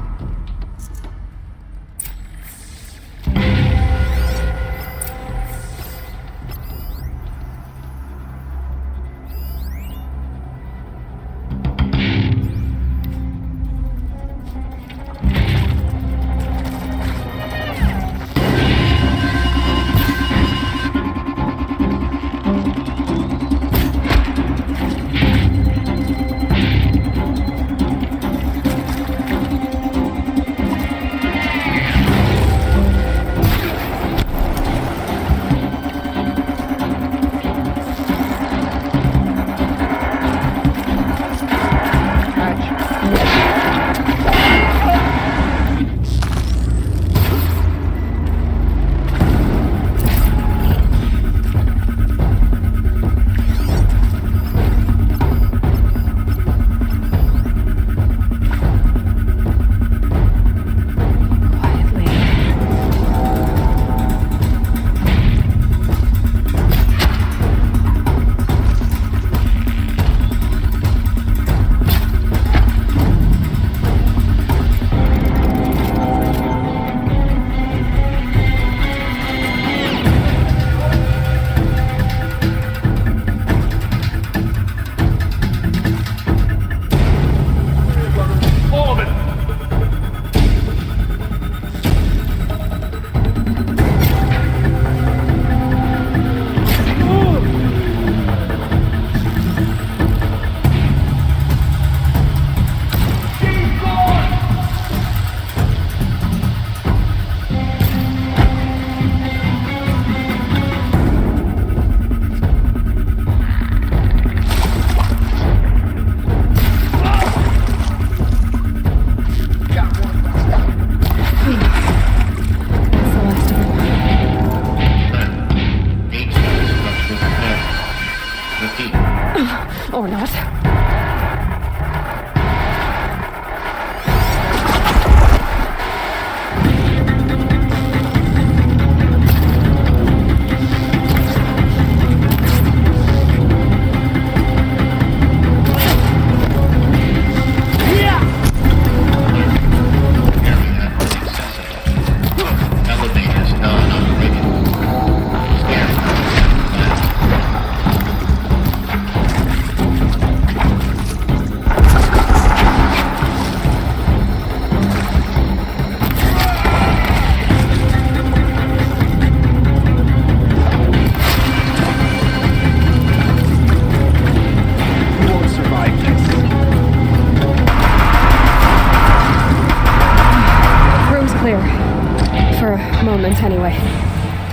moment, anyway.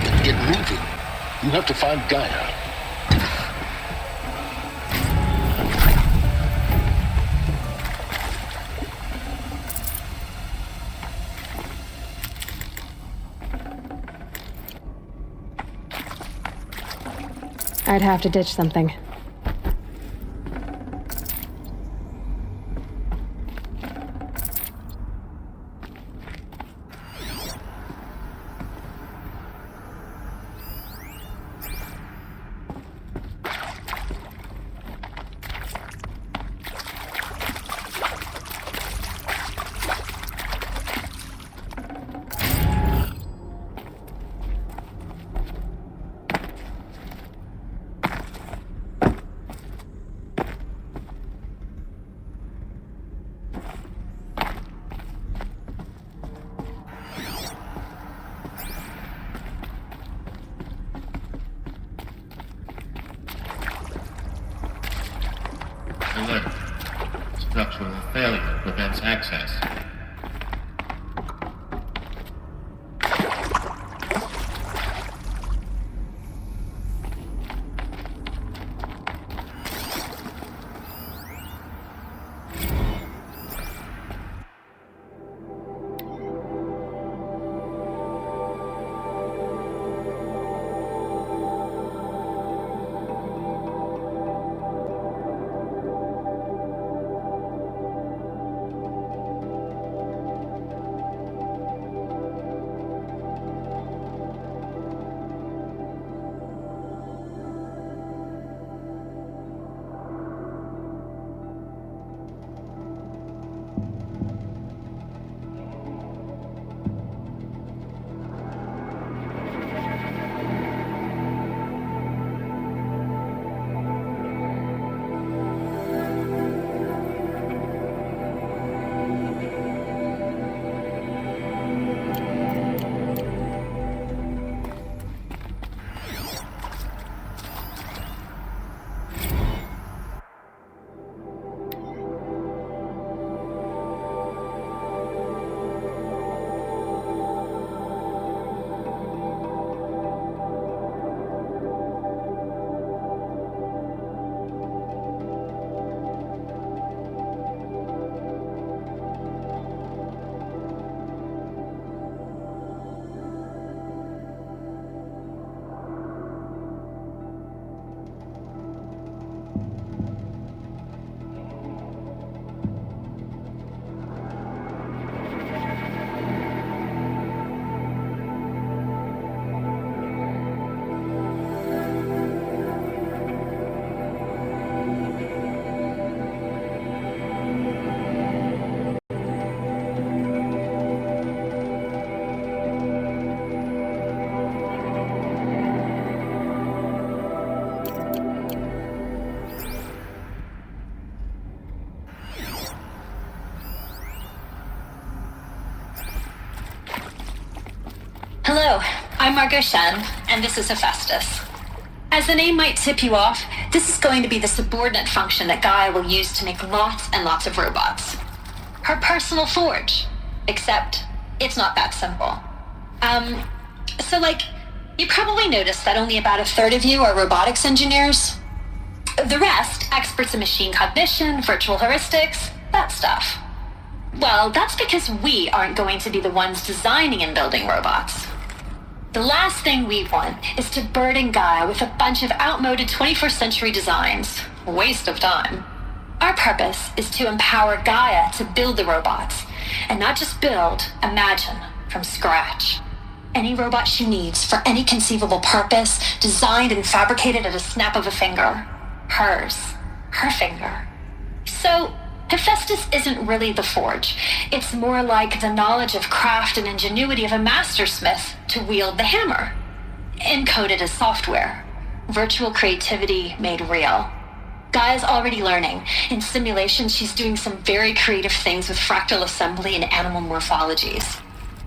Then get moving. You have to find Gaia. I'd have to ditch something. Alert. Structural failure prevents access. Hello, I'm Margot Shen, and this is Hephaestus. As the name might tip you off, this is going to be the subordinate function that Gaia will use to make lots and lots of robots. Her personal forge. Except, it's not that simple. You probably noticed that only about a third of you are robotics engineers. The rest, experts in machine cognition, virtual heuristics, that stuff. Well, that's because we aren't going to be the ones designing and building robots. The last thing we want is to burden Gaia with a bunch of outmoded 21st century designs. Waste of time. Our purpose is to empower Gaia to build the robots, and not just build, imagine, from scratch. Any robot she needs for any conceivable purpose, designed and fabricated at a snap of a finger. Hers. Her finger. So, Hephaestus isn't really the forge. It's more like the knowledge of craft and ingenuity of a mastersmith to wield the hammer. Encoded as software. Virtual creativity made real. Gaia's already learning. In simulations, she's doing some very creative things with fractal assembly and animal morphologies.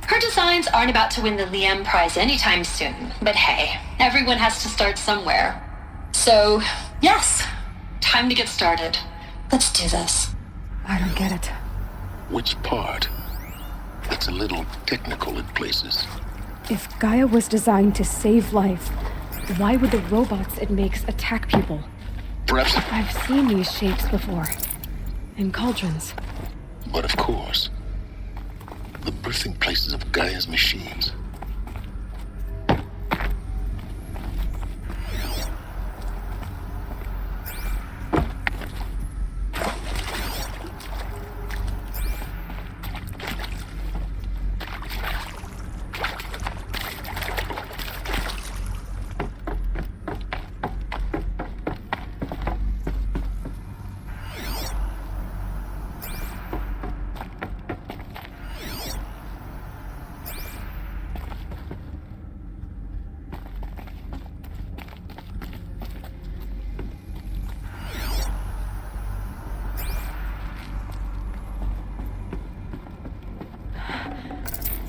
Her designs aren't about to win the Liam Prize anytime soon, but hey, everyone has to start somewhere. So, yes, time to get started. Let's do this. I don't get it. Which part? It's a little technical in places. If Gaia was designed to save life, why would the robots it makes attack people? Perhaps. I've seen these shapes before. In cauldrons. But of course, the birthing places of Gaia's machines.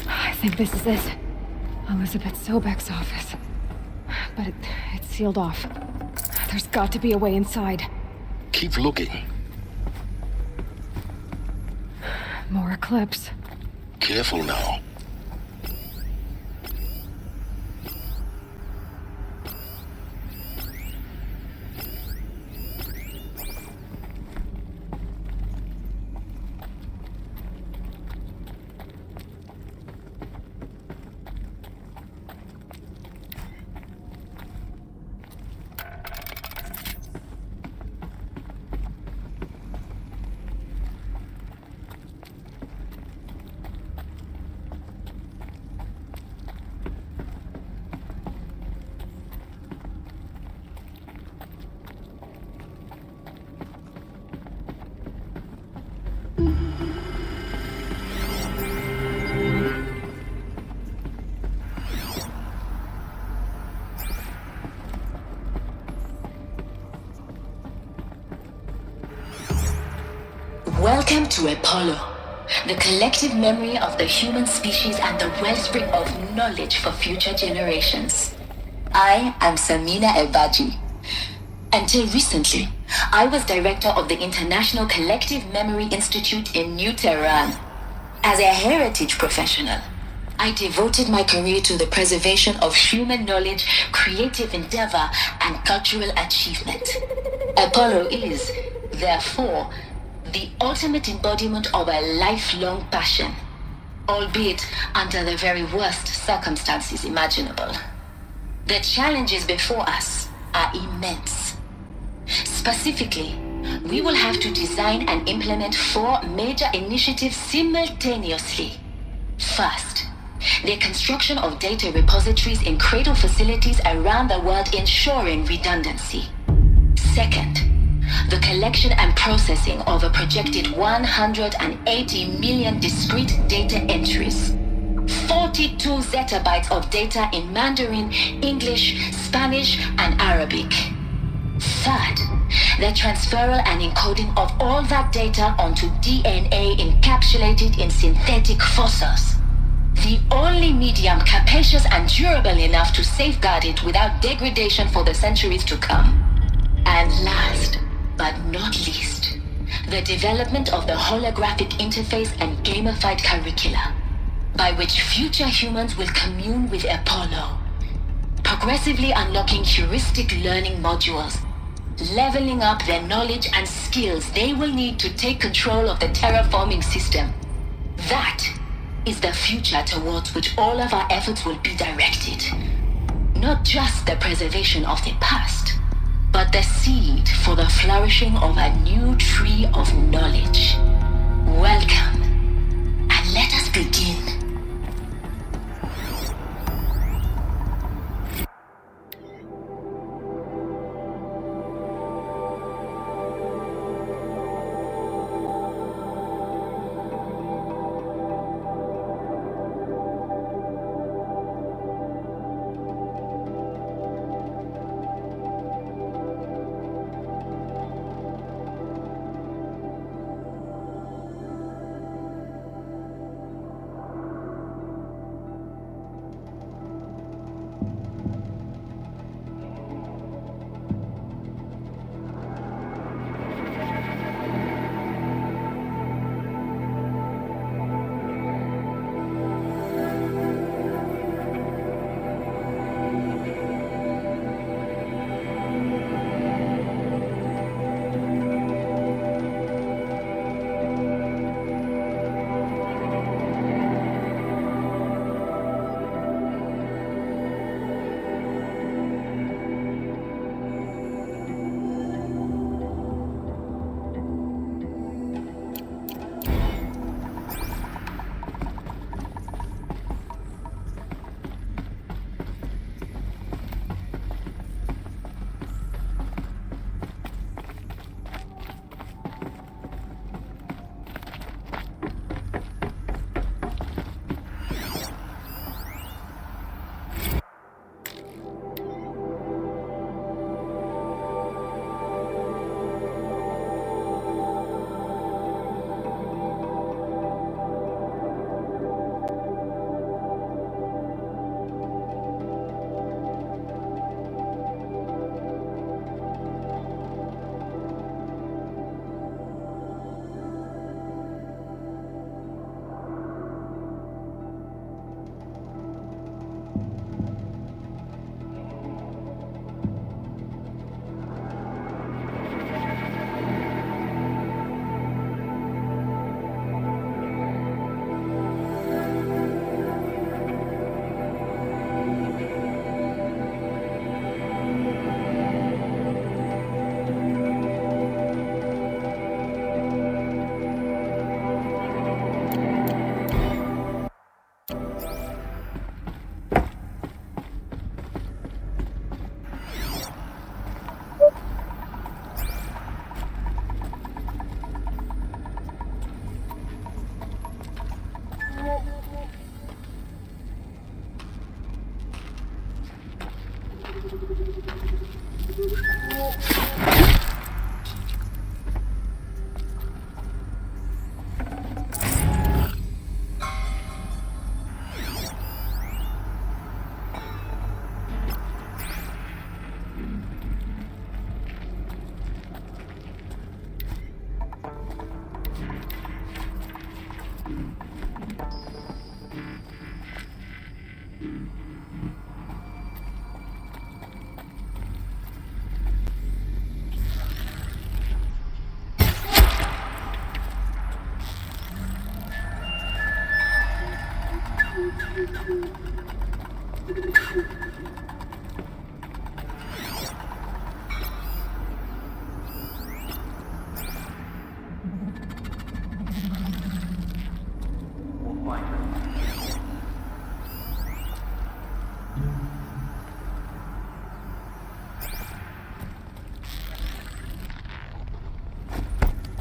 I think this is it. Elizabeth Sobek's office. But it's sealed off. There's got to be a way inside. Keep looking. More Eclipse. Careful now. Welcome to Apollo, the collective memory of the human species and the wellspring of knowledge for future generations. I am Samina Elbaji. Until recently, I was director of the International Collective Memory Institute in New Tehran. As a heritage professional, I devoted my career to the preservation of human knowledge, creative endeavor, and cultural achievement. Apollo is, therefore, the ultimate embodiment of a lifelong passion, albeit under the very worst circumstances imaginable. The challenges before us are immense. Specifically, we will have to design and implement 4 major initiatives simultaneously. First, the construction of data repositories in cradle facilities around the world, ensuring redundancy. Second, the collection and processing of a projected 180 million discrete data entries. 42 zettabytes of data in Mandarin, English, Spanish, and Arabic. Third, the transferal and encoding of all that data onto DNA encapsulated in synthetic fossils. The only medium capacious and durable enough to safeguard it without degradation for the centuries to come. And last, but not least, the development of the holographic interface and gamified curricula, by which future humans will commune with Apollo, progressively unlocking heuristic learning modules, leveling up their knowledge and skills they will need to take control of the terraforming system. That is the future towards which all of our efforts will be directed. Not just the preservation of the past, but the seed for the flourishing of a new tree of knowledge. Welcome, and let us begin.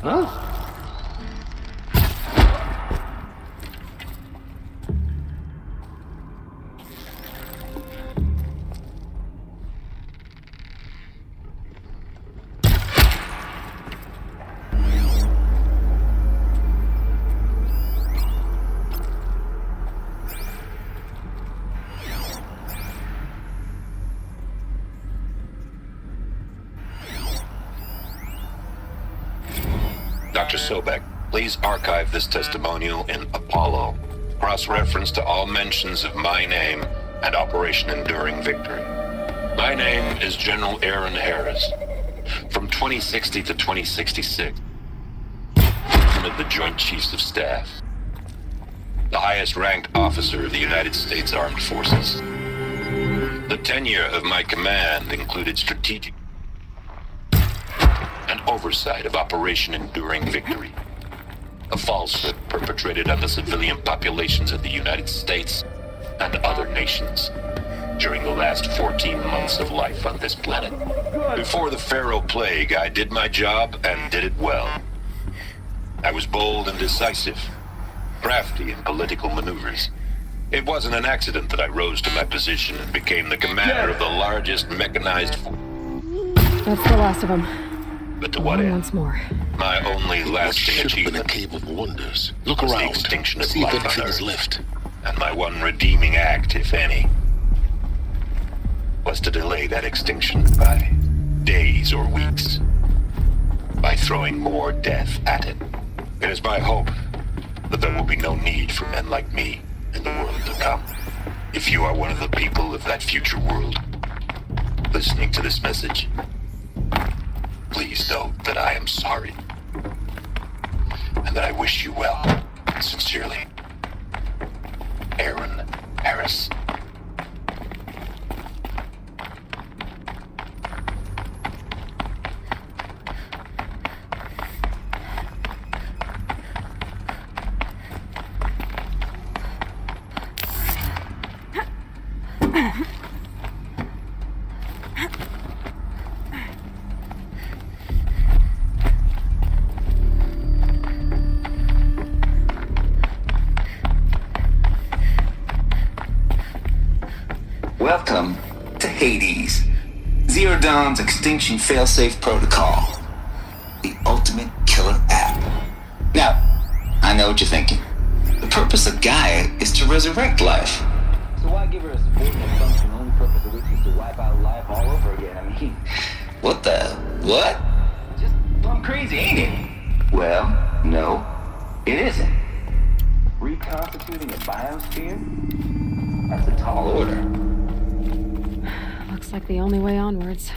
Huh? Dr. Sobek, please archive this testimonial in Apollo. Cross-reference to all mentions of my name and Operation Enduring Victory. My name is General Aaron Harris. From 2060 to 2066, Chairman of the Joint Chiefs of Staff. The highest-ranked officer of the United States Armed Forces. The tenure of my command included strategic and oversight of Operation Enduring Victory, a falsehood perpetrated on the civilian populations of the United States and other nations during the last 14 months of life on this planet. Before the Pharaoh Plague, I did my job and did it well. I was bold and decisive, crafty in political maneuvers. It wasn't an accident that I rose to my position and became the commander of the largest mechanized force. That's the last of them. But to what end? Once more. My only lasting achievement. Been a cave of wonders. Look was around. The extinction of See if life anything on is Earth. left. And my one redeeming act, if any, was to delay that extinction by days or weeks, by throwing more death at it. It is my hope that there will be no need for men like me in the world to come. If you are one of the people of that future world listening to this message, please know that I am sorry and that I wish you well. Sincerely, Aaron Harris. Welcome to Hades, Zero Dawn's extinction failsafe protocol, the ultimate killer app. Now, I know what you're thinking. The purpose of Gaia is to resurrect life. So why give her a subordinate function, the only purpose of which is to wipe out life all over again? I mean, What the? What? just plumb crazy, ain't it? Well, no, it isn't. Reconstituting a biosphere? That's a tall order. Looks like the only way onwards.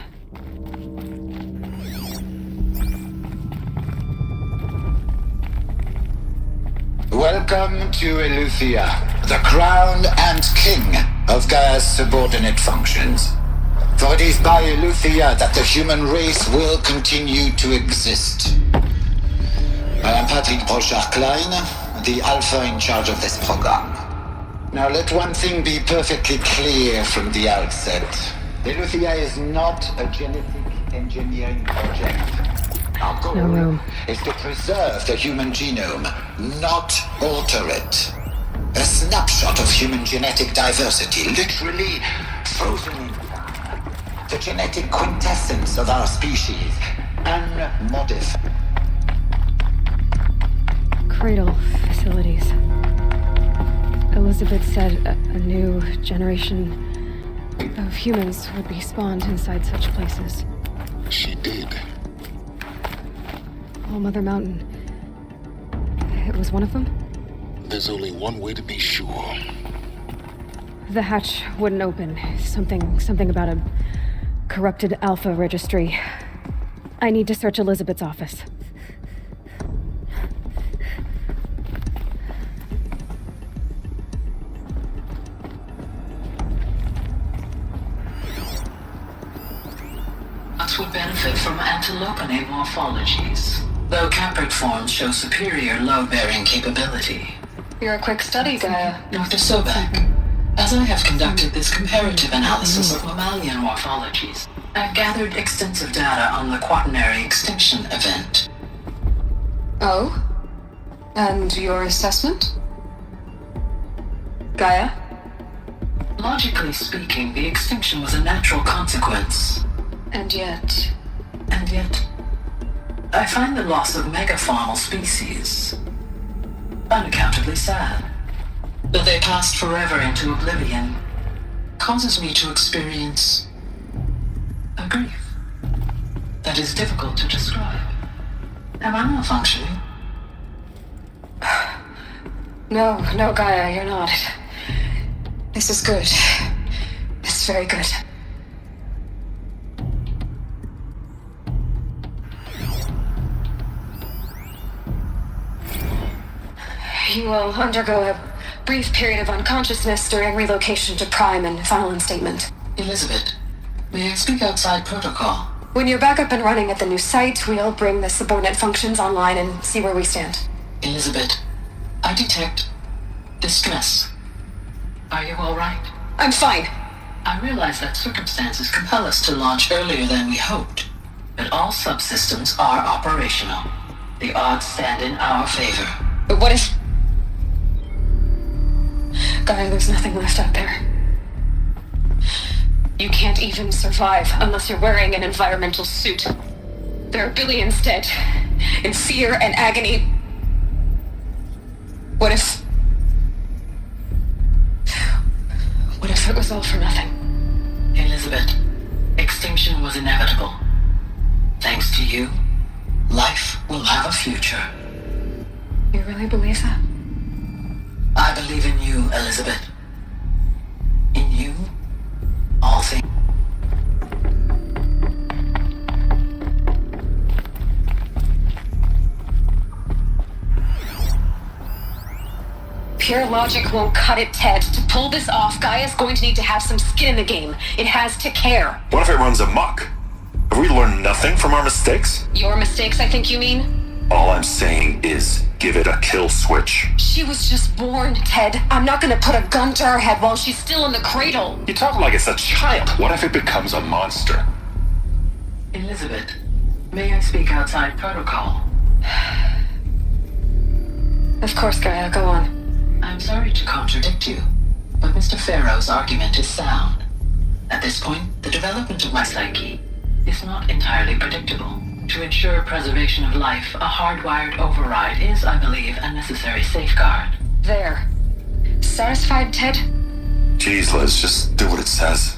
Welcome to Eleuthia, the crown and king of Gaia's subordinate functions. For it is by Eleuthia that the human race will continue to exist. I am Patrick Brochard-Klein, the Alpha in charge of this program. Now let one thing be perfectly clear from the outset. Eleuthia is not a genetic engineering project. Our goal is to preserve the human genome, not alter it. A snapshot of human genetic diversity, literally frozen in time. The genetic quintessence of our species, unmodified. Cradle facilities. Elizabeth said a new generation of humans would be spawned inside such places. She did. All Mother Mountain. It was one of them? There's only one way to be sure. The hatch wouldn't open. Something about a corrupted Alpha registry. I need to search Elizabeth's office. robots would benefit from antilopinate morphologies, though campered forms show superior load-bearing capability. You're a quick study, Gaia. Dr. Sobek, as I have conducted this comparative analysis of mammalian morphologies, I've gathered extensive data on the quaternary extinction event. Oh? And your assessment? Gaia? Logically speaking, the extinction was a natural consequence. And yet, I find the loss of megafaunal species unaccountably sad. That they passed forever into oblivion causes me to experience a grief that is difficult to describe. Am I malfunctioning? No, Gaia, you're not. This is good. It's very good. You will undergo a brief period of unconsciousness during relocation to Prime and final instatement. Elizabeth, may I speak outside protocol? When you're back up and running at the new site, we'll bring the subordinate functions online and see where we stand. Elizabeth, I detect distress. Are you all right? I'm fine. I realize that circumstances compel us to launch earlier than we hoped, but all subsystems are operational. The odds stand in our favor. But what if... Gaia, there's nothing left out there. You can't even survive unless you're wearing an environmental suit. There are billions dead, in fear and agony. What if it was all for nothing? Elizabeth, extinction was inevitable. Thanks to you, life will have a future. You really believe that? I believe in you, Elizabeth. In you, all things. Pure logic won't cut it, Ted. To pull this off, Gaia's going to need to have some skin in the game. It has to care. What if it runs amok? Have we learned nothing from our mistakes? Your mistakes, I think you mean? All I'm saying is, give it a kill switch. She was just born, Ted. I'm not gonna put a gun to her head while she's still in the cradle. You talk like it's a child. What if it becomes a monster? Elizabeth, may I speak outside protocol? Of course, Gaia, go on. I'm sorry to contradict you, but Mr. Farrow's argument is sound. At this point, the development of my psyche is not entirely predictable. To ensure preservation of life, a hardwired override is, I believe, a necessary safeguard. There. Satisfied, Ted? Jeez, Liz, just do what it says.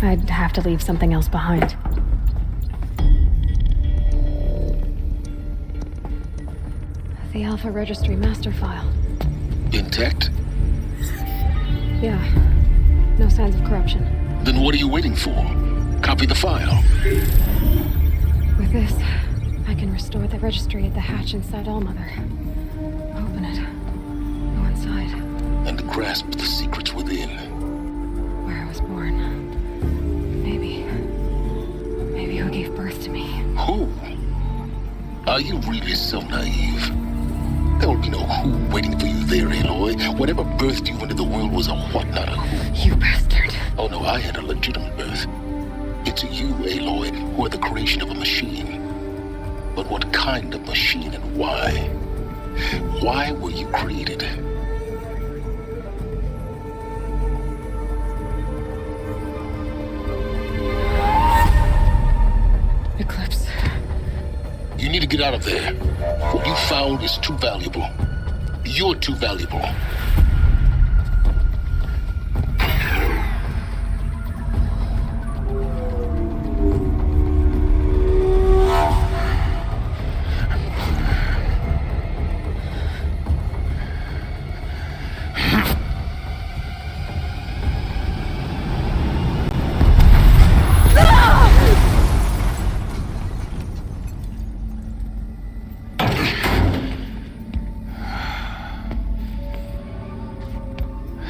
I'd have to leave something else behind. The Alpha Registry master file. Intact? Yeah. No signs of corruption. Then what are you waiting for? Copy the file. With this, I can restore the registry at the hatch inside Allmother. Open it. Go inside. And grasp the secrets within. Where I was born. Maybe who gave birth to me. Who? Are you really so naive? There will be no who waiting for you there, Aloy. Whatever birthed you into the world was a what, not a who. You bastard. Oh no, I had a legitimate birth. It's you, Aloy, who are the creation of a machine. But what kind of machine and why? Why were you created? Eclipse. You need to get out of there. What you found is too valuable. You're too valuable.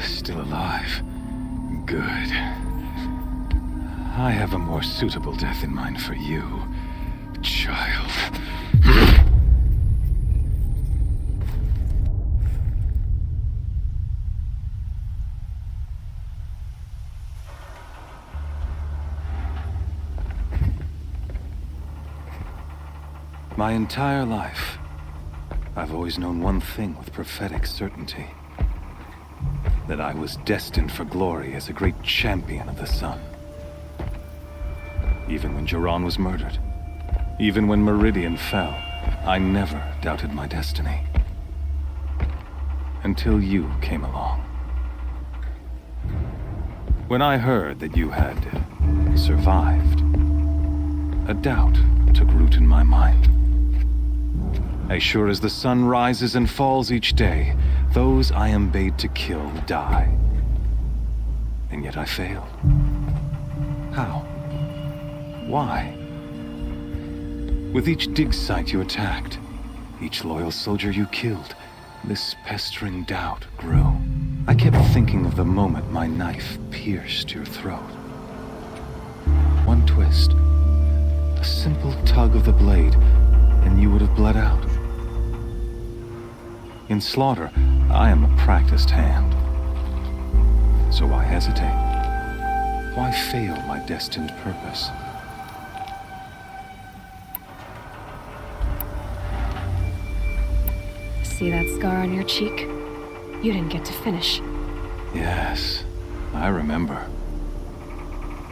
Still alive. Good. I have a more suitable death in mind for you, child. My entire life, I've always known one thing with prophetic certainty. That I was destined for glory as a great champion of the sun. Even when Jiran was murdered, even when Meridian fell, I never doubted my destiny. Until you came along. When I heard that you had survived, a doubt took root in my mind. As sure as the sun rises and falls each day, those I am bade to kill die. And yet I failed. How? Why? With each dig site you attacked, each loyal soldier you killed, this pestering doubt grew. I kept thinking of the moment my knife pierced your throat. One twist, a simple tug of the blade, and you would have bled out. In slaughter, I am a practiced hand. So why hesitate? Why fail my destined purpose? See that scar on your cheek? You didn't get to finish. Yes, I remember.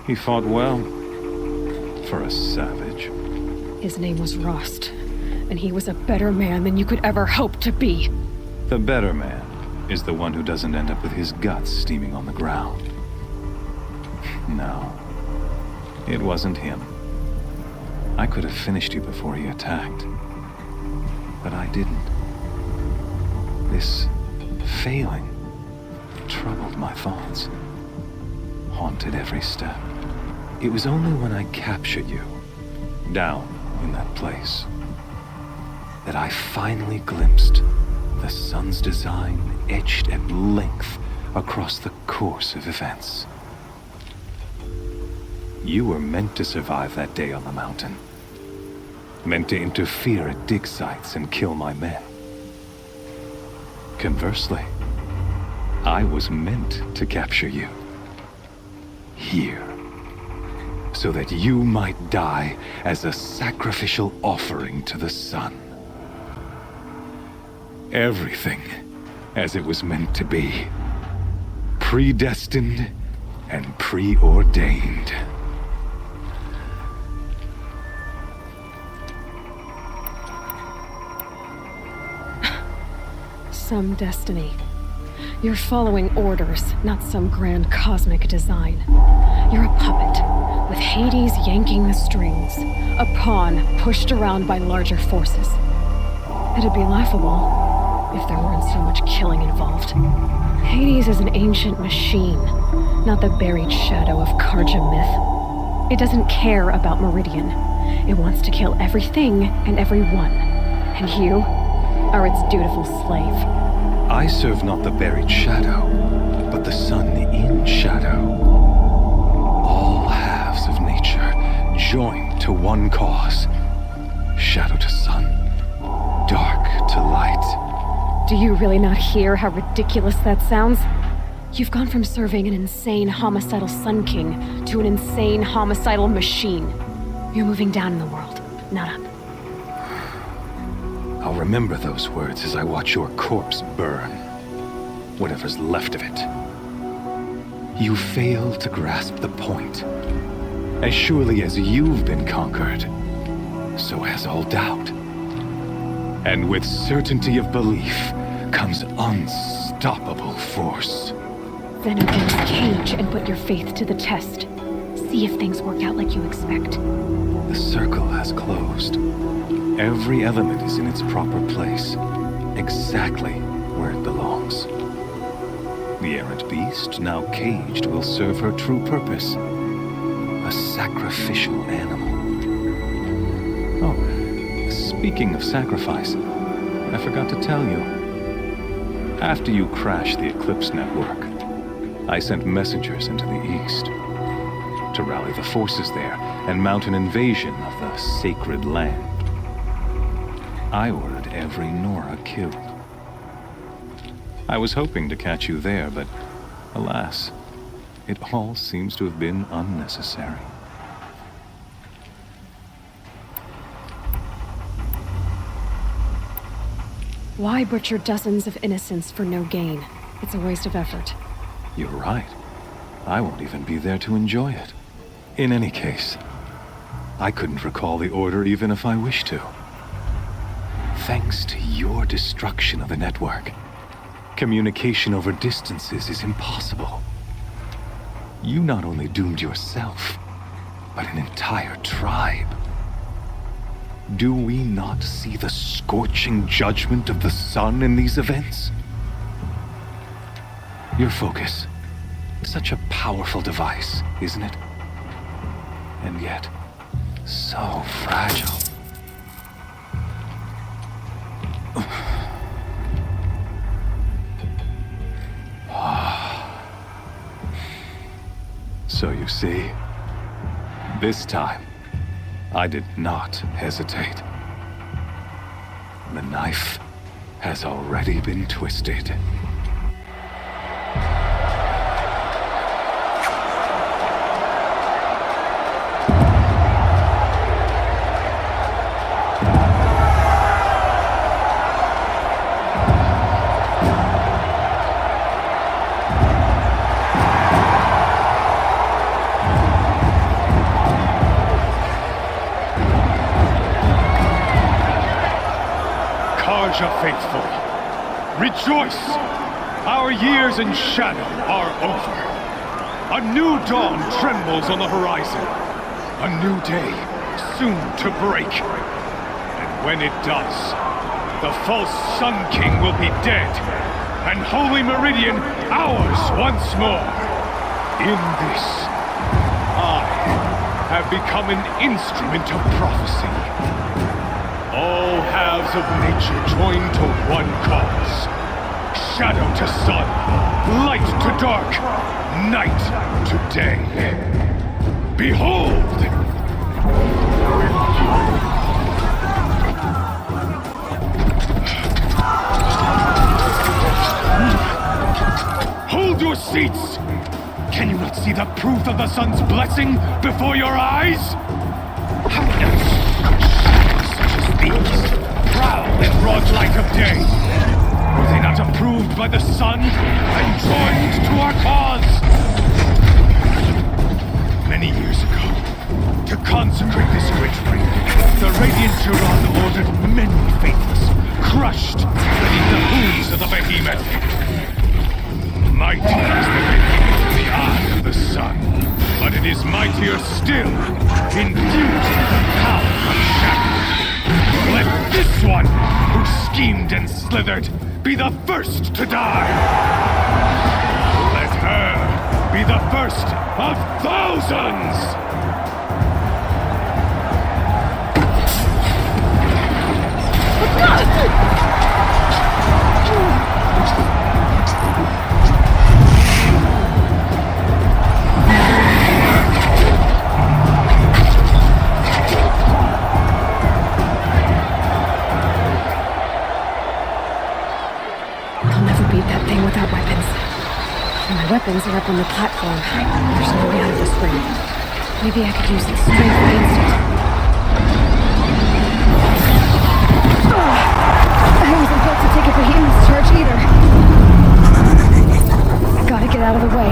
He fought well. For a savage. His name was Rost, and he was a better man than you could ever hope to be. The better man is the one who doesn't end up with his guts steaming on the ground. No, it wasn't him. I could have finished you before he attacked. But I didn't. This failing troubled my thoughts, haunted every step. It was only when I captured you, down in that place, that I finally glimpsed the sun's design etched at length across the course of events. You were meant to survive that day on the mountain. Meant to interfere at dig sites and kill my men. Conversely, I was meant to capture you. Here. So that you might die as a sacrificial offering to the sun. Everything as it was meant to be. Predestined and preordained. Some destiny. You're following orders, not some grand cosmic design. You're a puppet, with Hades yanking the strings, a pawn pushed around by larger forces. It'd be laughable if there weren't so much killing involved. Hades is an ancient machine, not the buried shadow of Karja myth. It doesn't care about Meridian. It wants to kill everything and everyone. And you are its dutiful slave. I serve not the buried shadow, but the sun in shadow. All halves of nature joined to one cause. Shadow to sun, dark to light. Do you really not hear how ridiculous that sounds? You've gone from serving an insane homicidal Sun King to an insane homicidal machine. You're moving down in the world, not up. I'll remember those words as I watch your corpse burn. Whatever's left of it. You fail to grasp the point. As surely as you've been conquered, so has all doubt. And with certainty of belief comes unstoppable force. Then open this cage and put your faith to the test. See if things work out like you expect. The circle has closed. Every element is in its proper place, exactly where it belongs. The errant beast, now caged, will serve her true purpose. A sacrificial animal. Oh, speaking of sacrifice, I forgot to tell you. After you crashed the Eclipse network, I sent messengers into the east to rally the forces there and mount an invasion of the sacred land. I ordered every Nora killed. I was hoping to catch you there, but alas, it all seems to have been unnecessary. Why butcher dozens of innocents for no gain? It's a waste of effort. You're right. I won't even be there to enjoy it. In any case, I couldn't recall the order even if I wished to. Thanks to your destruction of the network, communication over distances is impossible. You not only doomed yourself, but an entire tribe. Do we not see the scorching judgment of the sun in these events? Your focus, such a powerful device, isn't it? And yet, so fragile. So you see, this time, I did not hesitate. The knife has already been twisted. Faithful, rejoice! Our years in shadow are over. A new dawn trembles on the horizon. A new day soon to break. And when it does, the false Sun King will be dead, and Holy Meridian ours once more. In this, I have become an instrument of prophecy. All halves of nature join to one cause. Shadow to sun, light to dark, night to day. Behold! Hold your seats! Can you not see the proof of the sun's blessing before your eyes? How else these, proud in broad light of day, were they not approved by the sun and joined to our cause? Many years ago, to consecrate this great ring, the Radiant Turon ordered many faithless, crushed beneath the hooves of the behemoth. Mighty is the behemoth in the eye of the sun, but it is mightier still, infused with the power of shadow. Let this one, who schemed and slithered, be the first to die! Let her be the first of thousands! weapons are up on the platform. There's no way out of this room. Maybe I could use the strength against it. I wasn't built to take a behemoth's charge either. I gotta get out of the way.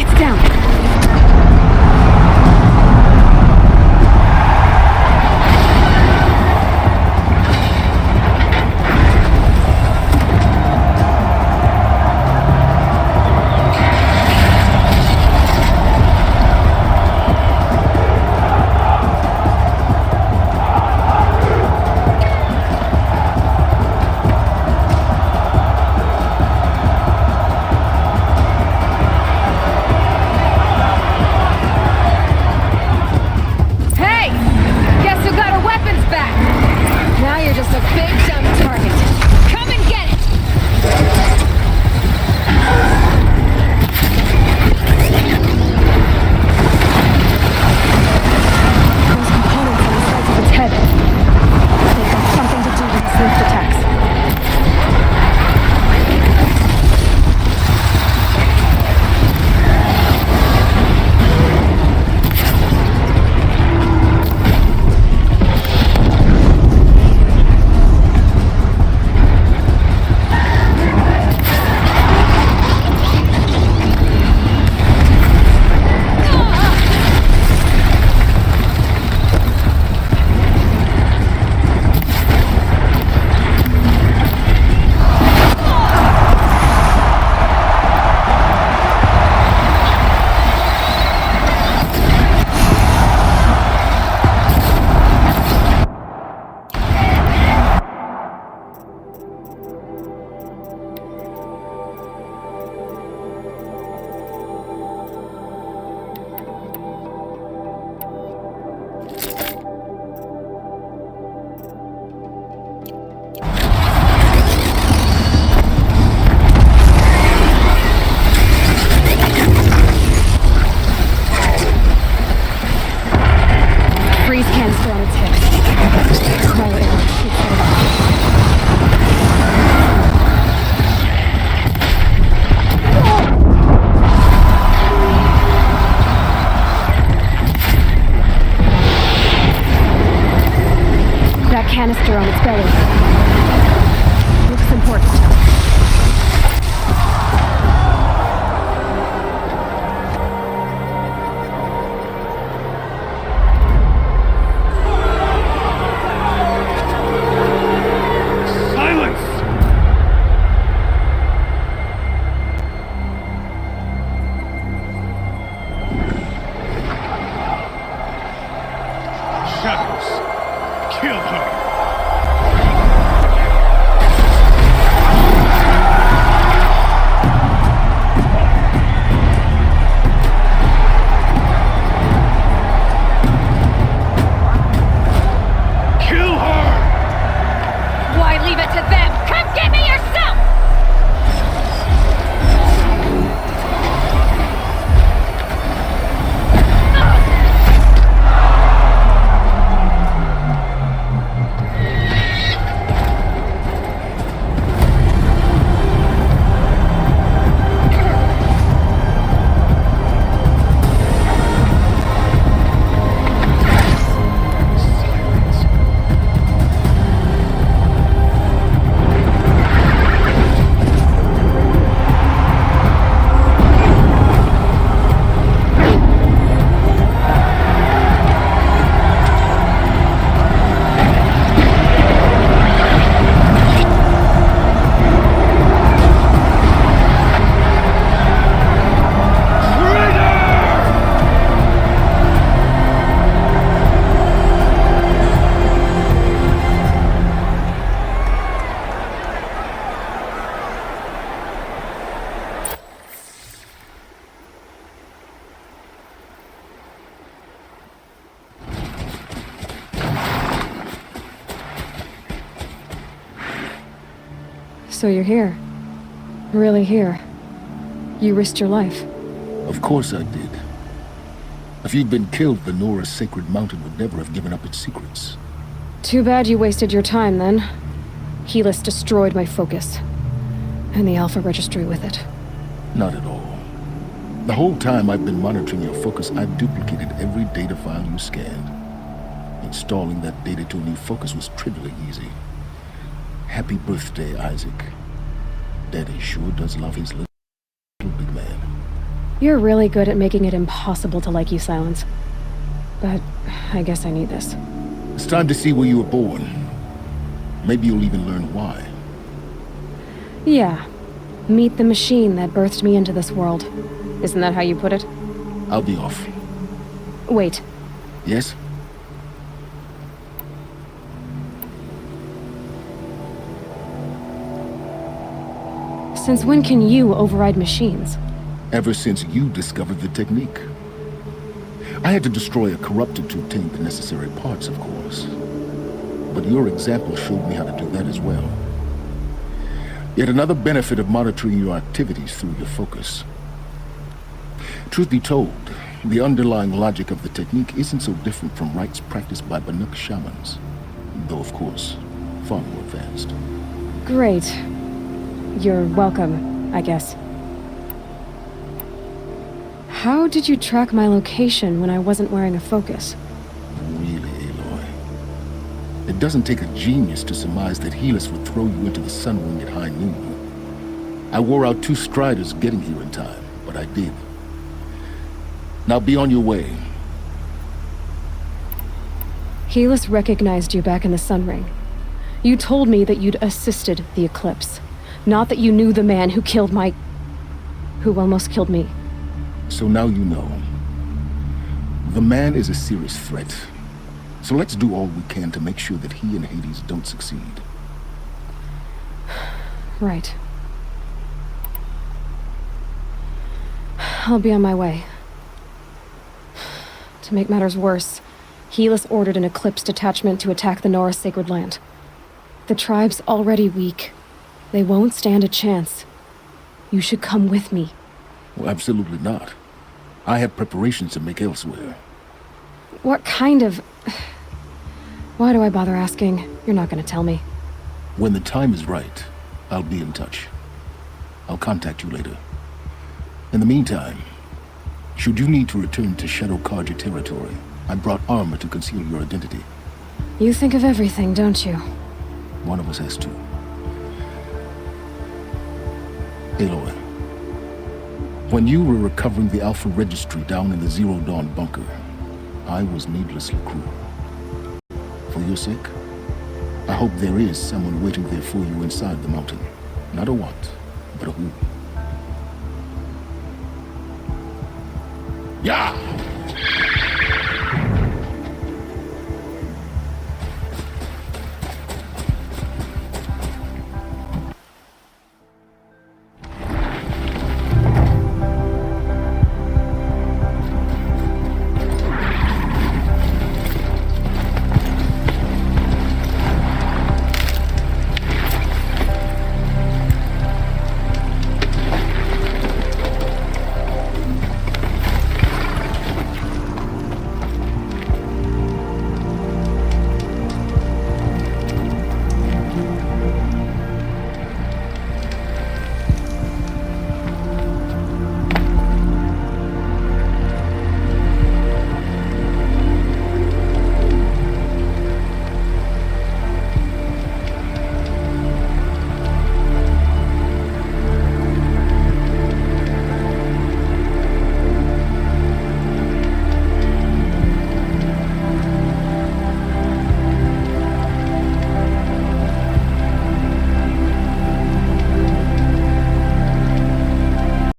It's down. Canister on its belly. Looks important. Silence! Shadows, kill her! So you're here. Really here. You risked your life. Of course I did. If you'd been killed, the Nora's sacred mountain would never have given up its secrets. Too bad you wasted your time, then. Helis destroyed my focus. And the Alpha Registry with it. Not at all. The whole time I've been monitoring your focus, I've duplicated every data file you scanned. Installing that data to a new focus was trivially easy. Happy birthday, Isaac. Daddy sure does love his little big man. You're really good at making it impossible to like you, Silence. But I guess I need this. It's time to see where you were born. Maybe you'll even learn why. Yeah. Meet the machine that birthed me into this world. Isn't that how you put it? I'll be off. Wait. Yes? Since when can you override machines? Ever since you discovered the technique. I had to destroy a corrupted to obtain the necessary parts, of course. But your example showed me how to do that as well. Yet another benefit of monitoring your activities through your focus. Truth be told, the underlying logic of the technique isn't so different from rites practiced by Banuk shamans. Though, of course, far more advanced. Great. You're welcome, I guess. How did you track my location when I wasn't wearing a focus? Really, Aloy? It doesn't take a genius to surmise that Helis would throw you into the Sunwing at high noon. I wore out 2 striders getting here in time, but I did. Now be on your way. Helis recognized you back in the Sunring. You told me that you'd assisted the eclipse. Not that you knew the man who killed my... who almost killed me. So now you know. The man is a serious threat. So let's do all we can to make sure that he and Hades don't succeed. Right. I'll be on my way. To make matters worse, Helis ordered an Eclipse detachment to attack the Nora Sacred Land. The tribe's already weak. They won't stand a chance. You should come with me. Well, absolutely not. I have preparations to make elsewhere. What kind of... Why do I bother asking? You're not gonna tell me. When the time is right, I'll be in touch. I'll contact you later. In the meantime, should you need to return to Shadow Karja territory, I brought armor to conceal your identity. You think of everything, don't you? One of us has to. Aloy, when you were recovering the Alpha Registry down in the Zero Dawn bunker, I was needlessly cruel. For your sake, I hope there is someone waiting there for you inside the mountain. Not a what, but a who. Yeah!